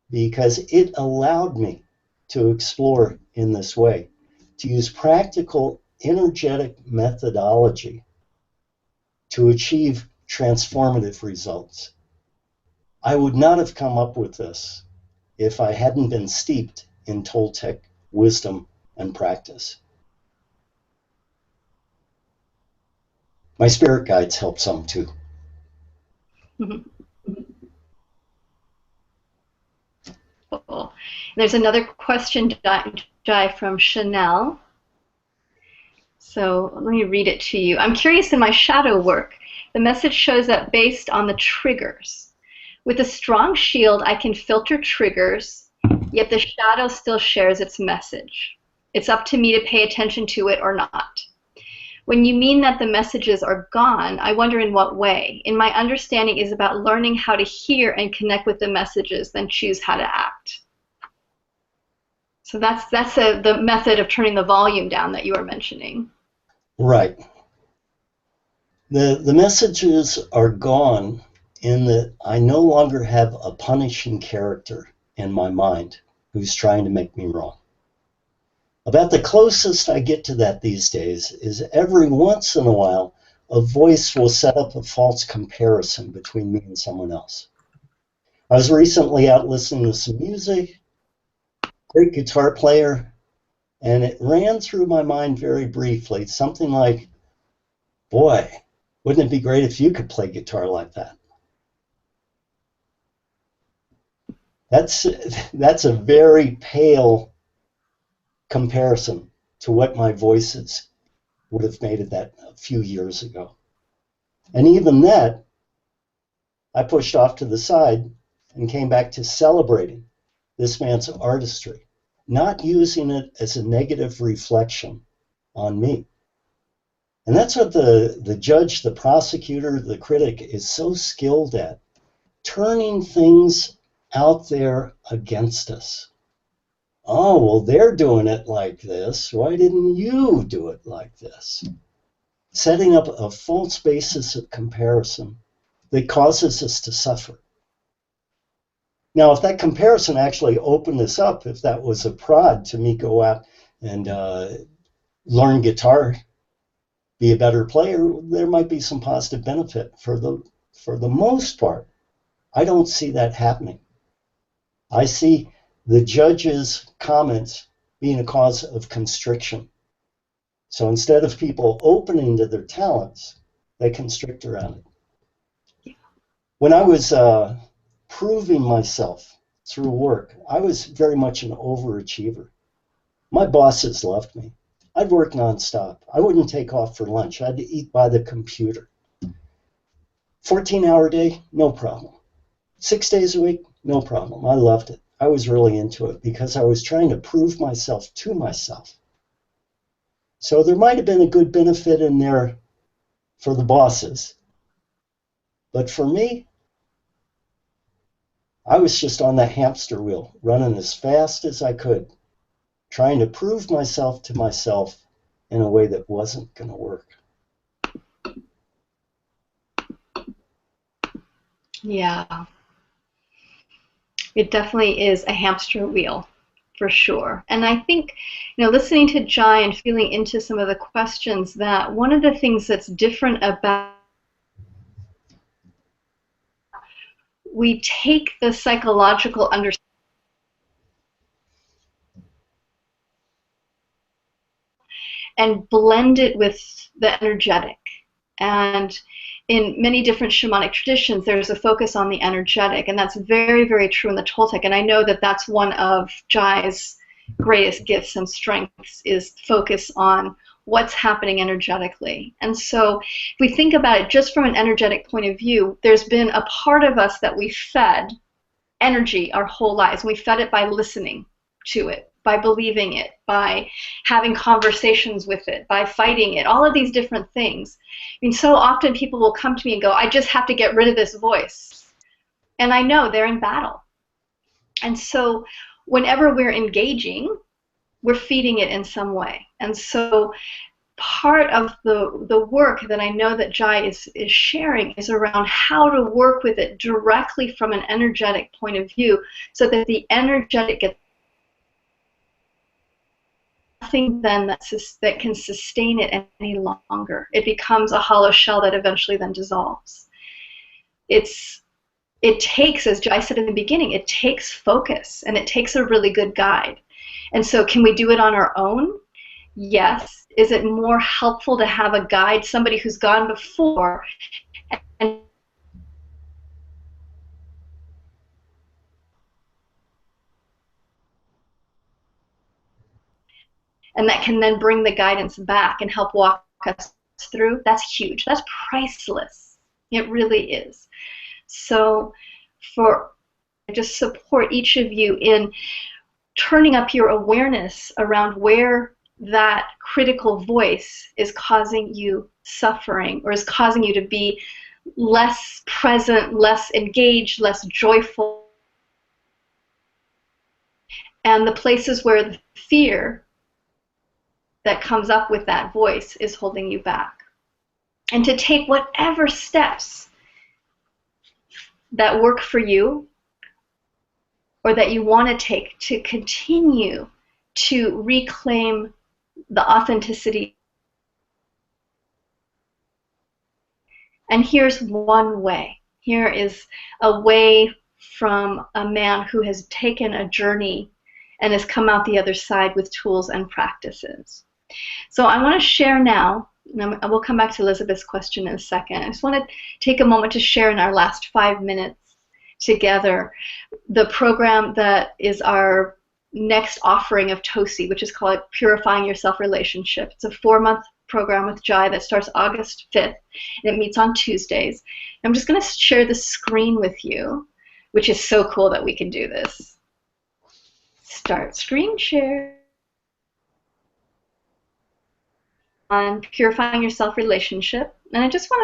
because it allowed me to explore in this way, to use practical energetic methodology to achieve transformative results. I would not have come up with this if I hadn't been steeped in Toltec wisdom and practice. My spirit guides help some too. Cool. There's another question, Jai, from Chanel. So let me read it to you. I'm curious, in my shadow work, the message shows that based on the triggers. With a strong shield, I can filter triggers, yet the shadow still shares its message. It's up to me to pay attention to it or not. When you mean that the messages are gone, I wonder in what way. In my understanding is about learning how to hear and connect with the messages, then choose how to act. So that's the method of turning the volume down that you were mentioning. Right. The messages are gone in that I no longer have a punishing character in my mind who's trying to make me wrong. About the closest I get to that these days is every once in a while, a voice will set up a false comparison between me and someone else. I was recently out listening to some music, great guitar player, and it ran through my mind very briefly, something like, boy, wouldn't it be great if you could play guitar like that? That's a very pale comparison to what my voices would have made it that a few years ago. And even that, I pushed off to the side and came back to celebrating this man's artistry, not using it as a negative reflection on me. And that's what the judge, the prosecutor, the critic is so skilled at, turning things out there against us. Oh, well, they're doing it like this. Why didn't you do it like this? Setting up a false basis of comparison that causes us to suffer. Now, if that comparison actually opened us up, if that was a prod to me go out and learn guitar, be a better player, there might be some positive benefit. For the most part, I don't see that happening. I see the judge's comments being a cause of constriction. So instead of people opening to their talents, they constrict around it. When I was proving myself through work, I was very much an overachiever. My bosses loved me. I'd work nonstop. I wouldn't take off for lunch. I'd eat by the computer. 14-hour day, no problem. 6 days a week, no problem. I loved it. I was really into it because I was trying to prove myself to myself. So there might have been a good benefit in there for the bosses. But for me, I was just on that hamster wheel, running as fast as I could, trying to prove myself to myself in a way that wasn't going to work. Yeah. It definitely is a hamster wheel, for sure. And I think, listening to Jai and feeling into some of the questions, that one of the things that's different about, we take the psychological understanding and blend it with the energetic. And in many different shamanic traditions, there's a focus on the energetic, and that's very, very true in the Toltec. And I know that that's one of Jai's greatest gifts and strengths, is focus on what's happening energetically. And so if we think about it just from an energetic point of view, there's been a part of us that we fed energy our whole lives. We fed it by listening to it, by believing it, by having conversations with it, by fighting it, all of these different things. I mean, so often people will come to me and go, I just have to get rid of this voice. And I know they're in battle. And so whenever we're engaging, we're feeding it in some way. And so part of the work that I know that Jai is sharing is around how to work with it directly from an energetic point of view, so that the energetic gets nothing then that can sustain it any longer. It becomes a hollow shell that eventually then dissolves. It takes, as I said in the beginning, it takes focus, and it takes a really good guide. And so can we do it on our own? Yes. Is it more helpful to have a guide, somebody who's gone before, and that can then bring the guidance back and help walk us through? That's huge. That's priceless. It really is. So I just support each of you in turning up your awareness around where that critical voice is causing you suffering, or is causing you to be less present, less engaged, less joyful, and the places where the fear that comes up with that voice is holding you back. And to take whatever steps that work for you, or that you want to take, to continue to reclaim the authenticity. And here's one way. Here is a way from a man who has taken a journey and has come out the other side with tools and practices. So I want to share now, and we'll come back to Elizabeth's question in a second. I just want to take a moment to share in our last 5 minutes together the program that is our next offering of TOSI, which is called Purifying Your Self-Relationship. It's a 4-month program with Jai that starts August 5th, and it meets on Tuesdays. I'm just going to share the screen with you, which is so cool that we can do this. Start screen share. On Purifying Your Self-Relationship, and I just want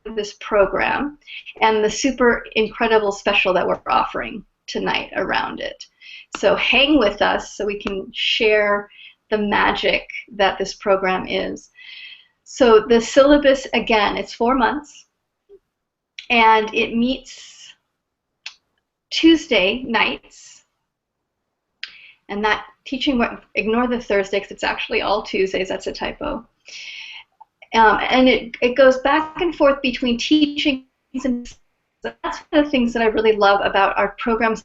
to this program and the super incredible special that we're offering tonight around it. So hang with us so we can share the magic that this program is. So the syllabus, again, it's 4 months, and it meets Tuesday nights, and that teaching, ignore the Thursday because it's actually all Tuesdays, that's a typo. And it goes back and forth between teaching, and that's one of the things that I really love about our programs.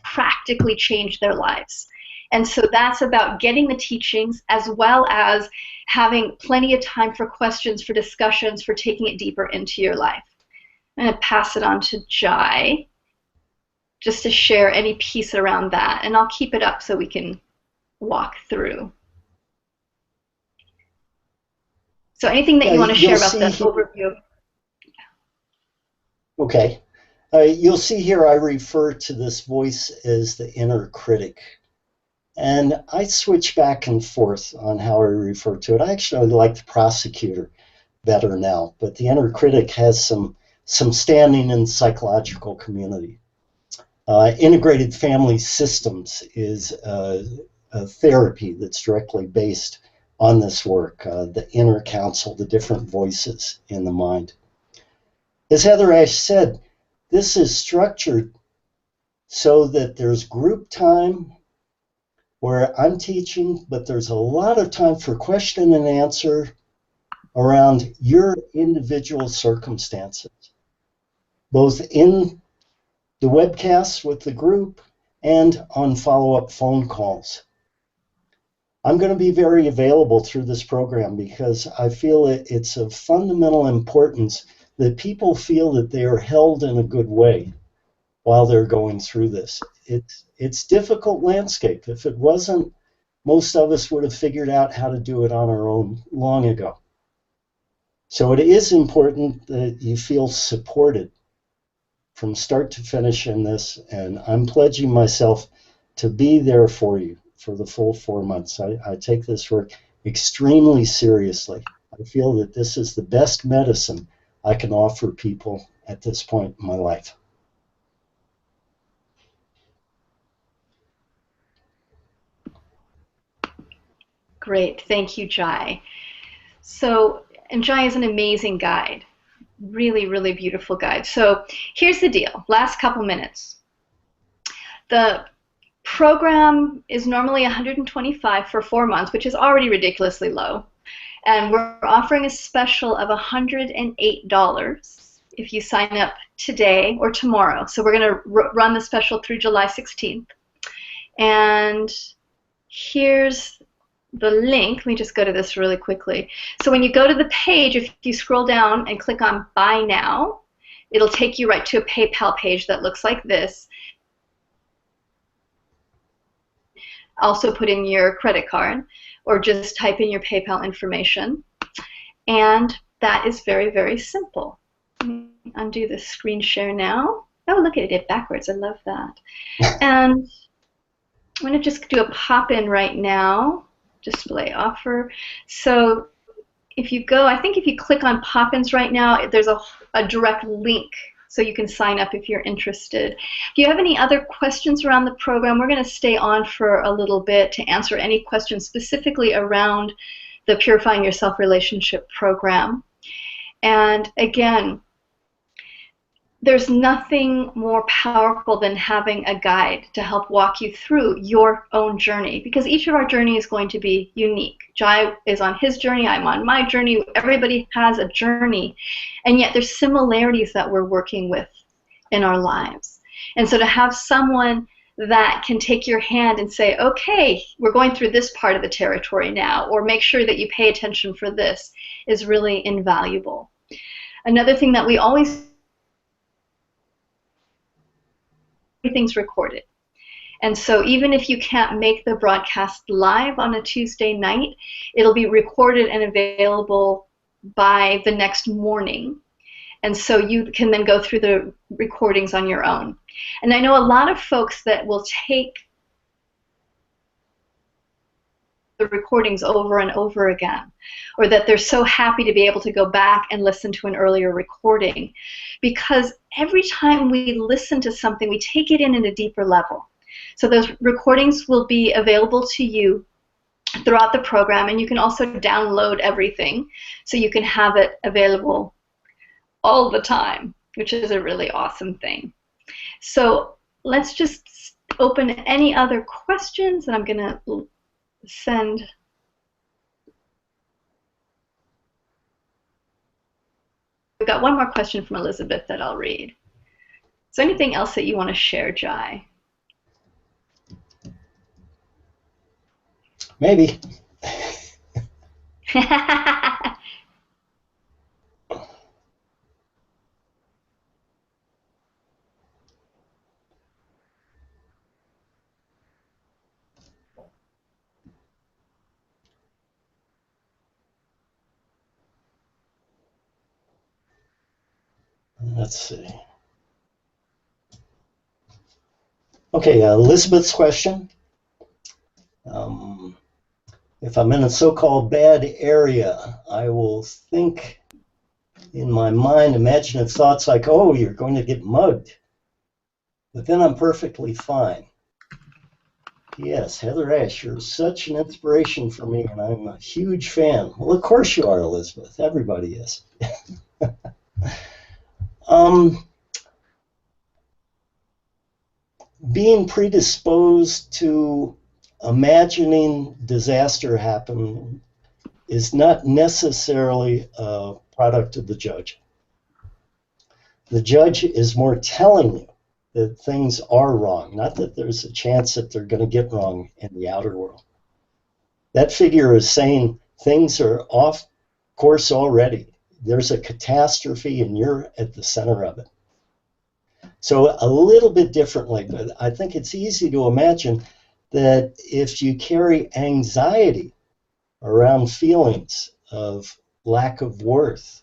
Practically change their lives. And so that's about getting the teachings as well as having plenty of time for questions, for discussions, for taking it deeper into your life. I'm going to pass it on to Jai just to share any piece around that, and I'll keep it up so we can walk through. So anything that you want to share about that overview? Okay. You'll see here I refer to this voice as the inner critic. And I switch back and forth on how I refer to it. I actually like the prosecutor better now, but the inner critic has some standing in the psychological community. Integrated family systems is a therapy that's directly based on this work, the inner counsel, the different voices in the mind. As HeatherAsh said, this is structured so that there's group time where I'm teaching, but there's a lot of time for question and answer around your individual circumstances, both in the webcasts with the group and on follow-up phone calls. I'm going to be very available through this program because I feel it's of fundamental importance that people feel that they are held in a good way while they're going through this. It's difficult landscape. If it wasn't, most of us would have figured out how to do it on our own long ago. So it is important that you feel supported from start to finish in this, and I'm pledging myself to be there for you for the full 4 months. I take this work extremely seriously. I feel that this is the best medicine I can offer people at this point in my life. Great, thank you, Jai. So, and Jai is an amazing guide. Really, really beautiful guide. So here's the deal. Last couple minutes. The program is normally $125 for 4 months, which is already ridiculously low. And we're offering a special of $108 if you sign up today or tomorrow. So we're going to run the special through July 16th. And here's the link. Let me just go to this really quickly. So when you go to the page, if you scroll down and click on Buy Now, it'll take you right to a PayPal page that looks like this. Also put in your credit card or just type in your PayPal information. And that is very, very simple. Let me undo the screen share now. Oh, look at it backwards. I love that. And I'm going to just do a pop-in right now. Display offer. So if you go, I think if you click on pop-ins right now, there's a direct link so you can sign up if you're interested. If you have any other questions around the program, we're going to stay on for a little bit to answer any questions specifically around the Purifying Yourself Relationship program. And again, there's nothing more powerful than having a guide to help walk you through your own journey, because each of our journey is going to be unique. Jai is on his journey, I'm on my journey, everybody has a journey, and yet there's similarities that we're working with in our lives. And so to have someone that can take your hand and say, okay, we're going through this part of the territory now, or make sure that you pay attention for this, is really invaluable. Another thing that we always everything's recorded. And so even if you can't make the broadcast live on a Tuesday night, it'll be recorded and available by the next morning. And so you can then go through the recordings on your own. And I know a lot of folks that will take the recordings over and over again, or that they're so happy to be able to go back and listen to an earlier recording, because every time we listen to something, we take it in at a deeper level. So those recordings will be available to you throughout the program, and you can also download everything so you can have it available all the time, which is a really awesome thing. So let's just open any other questions, and I'm going to send. We've got one more question from Elizabeth that I'll read. Is there anything else that you want to share, Jai? Maybe. Let's see. Okay, Elizabeth's question. If I'm in a so-called bad area, I will think in my mind imaginative thoughts like, oh, you're going to get mugged. But then I'm perfectly fine. Yes, HeatherAsh, you're such an inspiration for me, and I'm a huge fan. Well, of course you are, Elizabeth. Everybody is. Being predisposed to imagining disaster happen is not necessarily a product of the judge. The judge is more telling you that things are wrong, not that there's a chance that they're going to get wrong in the outer world. That figure is saying things are off course already. There's a catastrophe and you're at the center of it. So a little bit differently, but I think it's easy to imagine that if you carry anxiety around feelings of lack of worth,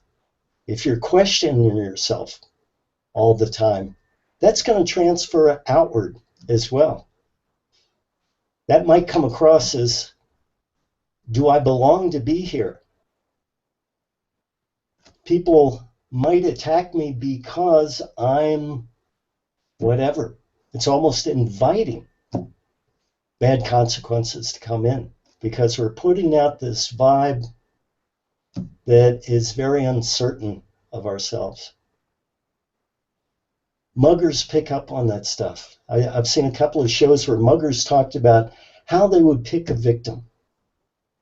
if you're questioning yourself all the time, that's going to transfer outward as well. That might come across as, do I belong to be here? People might attack me because I'm whatever. It's almost inviting bad consequences to come in because we're putting out this vibe that is very uncertain of ourselves. Muggers pick up on that stuff. I've seen a couple of shows where muggers talked about how they would pick a victim.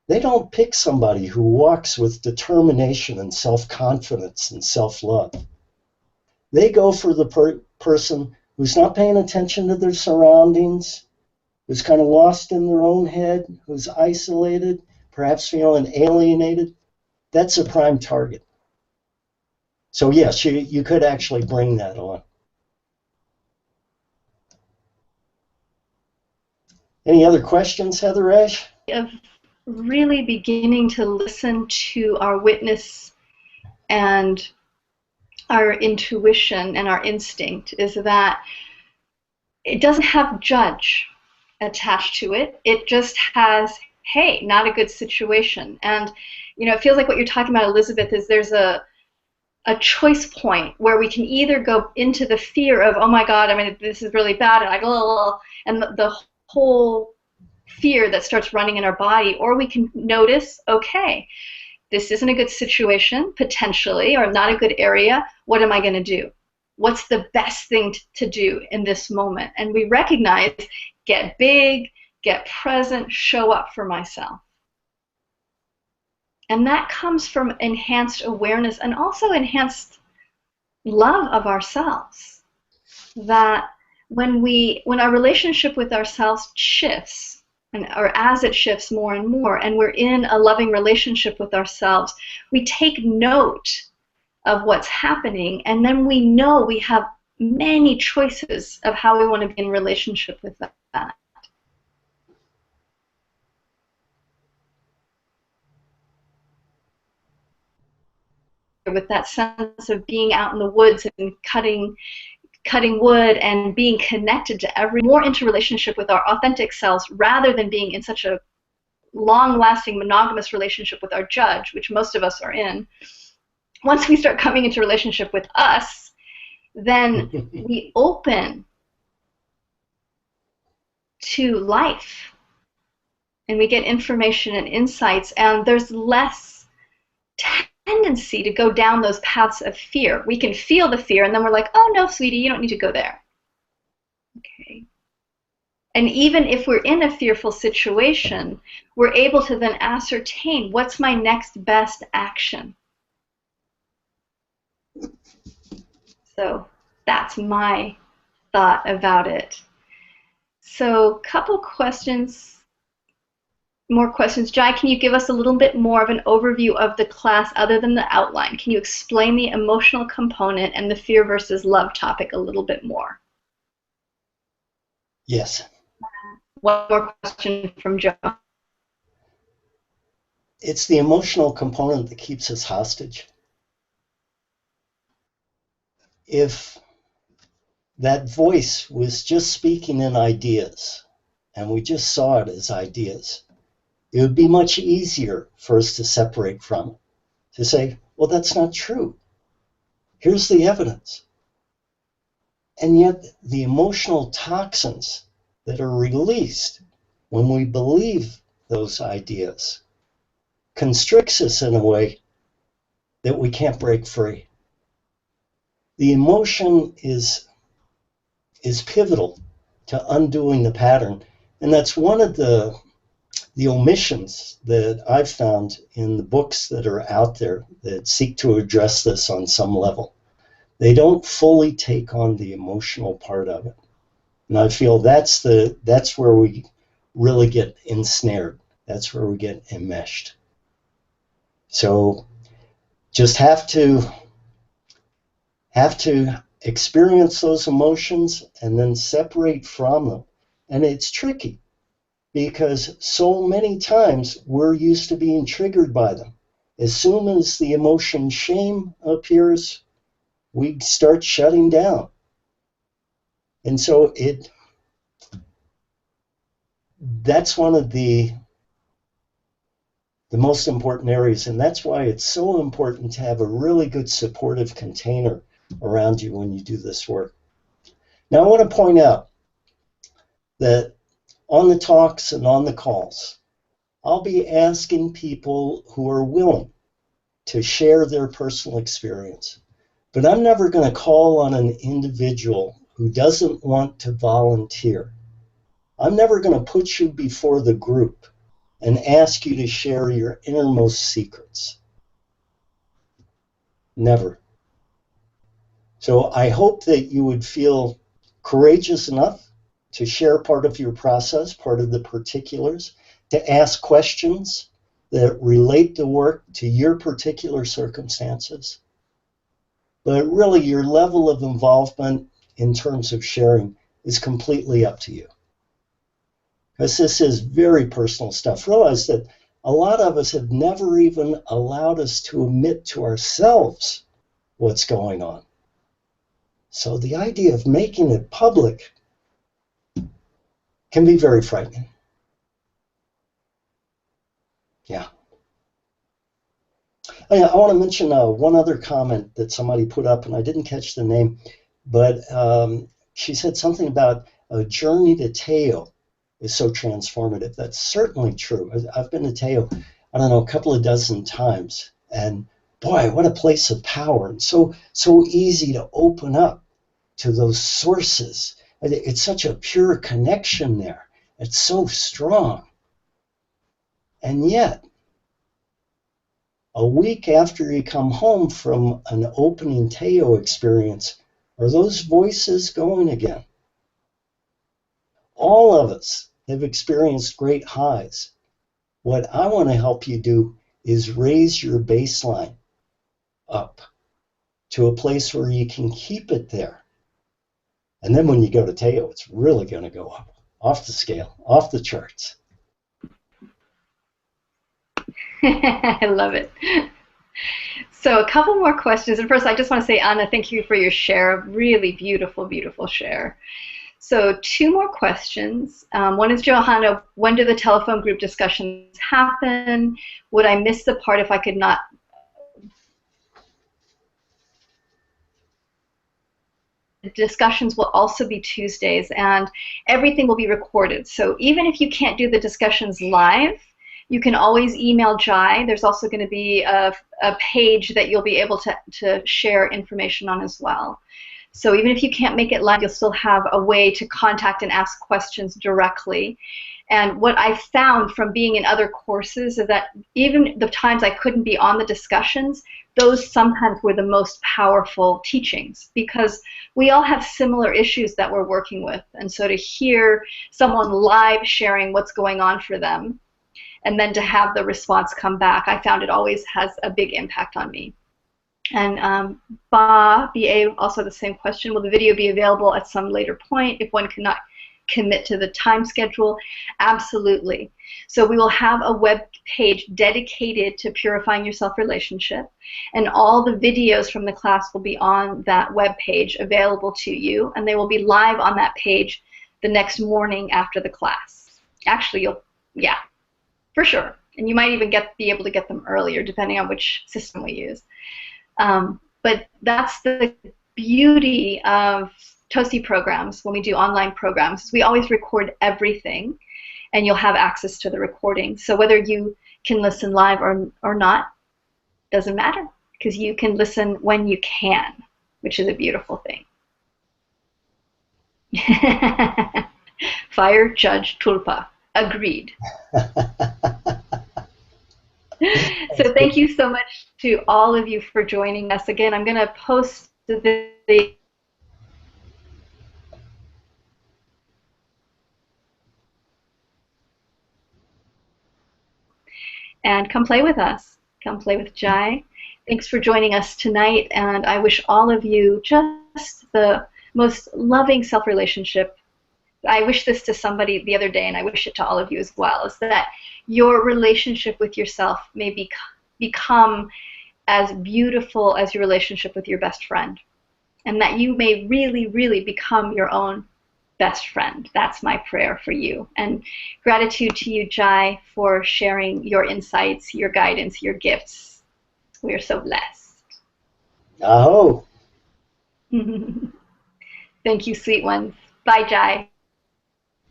They don't pick somebody who walks with determination and self-confidence and self-love. They go for the person who's not paying attention to their surroundings, who's kind of lost in their own head, who's isolated, perhaps feeling alienated. That's a prime target. So yes, you could actually bring that on. Any other questions, HeatherAsh? Of really beginning to listen to our witness and our intuition and our instinct is that it doesn't have judge attached to it. It just has, hey, not a good situation. And, you know, it feels like what you're talking about, Elizabeth, is there's a choice point where we can either go into the fear of, oh my God, I mean, this is really bad, and I go, and the whole fear that starts running in our body, or we can notice, okay, this isn't a good situation, potentially, or not a good area. What am I going to do? What's the best thing to do in this moment? And we recognize, get big, get present, show up for myself. And that comes from enhanced awareness and also enhanced love of ourselves. That when our relationship with ourselves shifts, or as it shifts more and more, and we're in a loving relationship with ourselves, we take note of what's happening, and then we know we have many choices of how we want to be in relationship with that. With that sense of being out in the woods and cutting wood and being connected to more into relationship with our authentic selves, rather than being in such a long-lasting monogamous relationship with our judge, which most of us are in. Once we start coming into relationship with us, then we open to life, and we get information and insights, and there's less tendency to go down those paths of fear. We can feel the fear, and then we're like, oh no, sweetie, you don't need to go there. Okay. And even if we're in a fearful situation, we're able to then ascertain, what's my next best action? So that's my thought about it. So couple questions. More questions. Jai, can you give us a little bit more of an overview of the class other than the outline? Can you explain the emotional component and the fear versus love topic a little bit more? Yes. One more question from Joe. It's the emotional component that keeps us hostage. If that voice was just speaking in ideas, and we just saw it as ideas, it would be much easier for us to separate from it, to say, well, that's not true. Here's the evidence. And yet the emotional toxins that are released when we believe those ideas constricts us in a way that we can't break free. The emotion is pivotal to undoing the pattern, and that's one of the omissions that I've found in the books that are out there that seek to address this on some level. They don't fully take on the emotional part of it. And I feel that's where we really get ensnared. That's where we get enmeshed. So just have to experience those emotions and then separate from them. And it's tricky, because so many times we're used to being triggered by them. As soon as the emotion shame appears, we start shutting down. And so that's one of the most important areas, and that's why it's so important to have a really good supportive container around you when you do this work. Now I want to point out that on the talks and on the calls, I'll be asking people who are willing to share their personal experience. But I'm never going to call on an individual who doesn't want to volunteer. I'm never going to put you before the group and ask you to share your innermost secrets. Never. So I hope that you would feel courageous enough to share part of your process, part of the particulars, to ask questions that relate the work to your particular circumstances. But really, your level of involvement in terms of sharing is completely up to you. Because this is very personal stuff. Realize that a lot of us have never even allowed us to admit to ourselves what's going on. So the idea of making it public can be very frightening. Yeah. I want to mention one other comment that somebody put up, and I didn't catch the name, but she said something about a journey to Teo is so transformative. That's certainly true. I've been to Teo, I don't know, a couple of dozen times, and boy, what a place of power, and so easy to open up to those sources. It's such a pure connection there. It's so strong. And yet, a week after you come home from an opening Teo experience, are those voices going again? All of us have experienced great highs. What I want to help you do is raise your baseline up to a place where you can keep it there. And then when you go to Teo, it's really going to go up, off the scale, off the charts. I love it. So a couple more questions. And first, I just want to say, Anna, thank you for your share. Really beautiful, beautiful share. So two more questions. One is Johanna, when do the telephone group discussions happen? Would I miss the part if I could not? The discussions will also be Tuesdays, and everything will be recorded. So even if you can't do the discussions live, you can always email Jai. There's also going to be a page that you'll be able to share information on as well. So even if you can't make it live, you'll still have a way to contact and ask questions directly. And what I found from being in other courses is that even the times I couldn't be on the discussions, those sometimes were the most powerful teachings, because we all have similar issues that we're working with. And so to hear someone live sharing what's going on for them, and then to have the response come back, I found it always has a big impact on me. And BA, also the same question, will the video be available at some later point if one cannot commit to the time schedule? Absolutely. So we will have a web page dedicated to purifying your self-relationship, and all the videos from the class will be on that web page available to you, and they will be live on that page the next morning after the class. Actually, yeah, for sure. And you might even be able to get them earlier, depending on which system we use. But that's the beauty of TOSI programs when we do online programs. We always record everything, and you'll have access to the recording. So whether you can listen live or not, doesn't matter, because you can listen when you can, which is a beautiful thing. Fire Judge Tulpa. Agreed. So thank you so much to all of you for joining us. Again, I'm going to post the and come play with us. Come play with Jai. Thanks for joining us tonight, and I wish all of you just the most loving self-relationship. I wish this to somebody the other day, and I wish it to all of you as well, is that your relationship with yourself may become as beautiful as your relationship with your best friend, and that you may really, really become your own best friend. That's my prayer for you. And gratitude to you, Jai, for sharing your insights, your guidance, your gifts. We are so blessed. Aho. Thank you, sweet ones. Bye, Jai.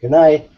Good night.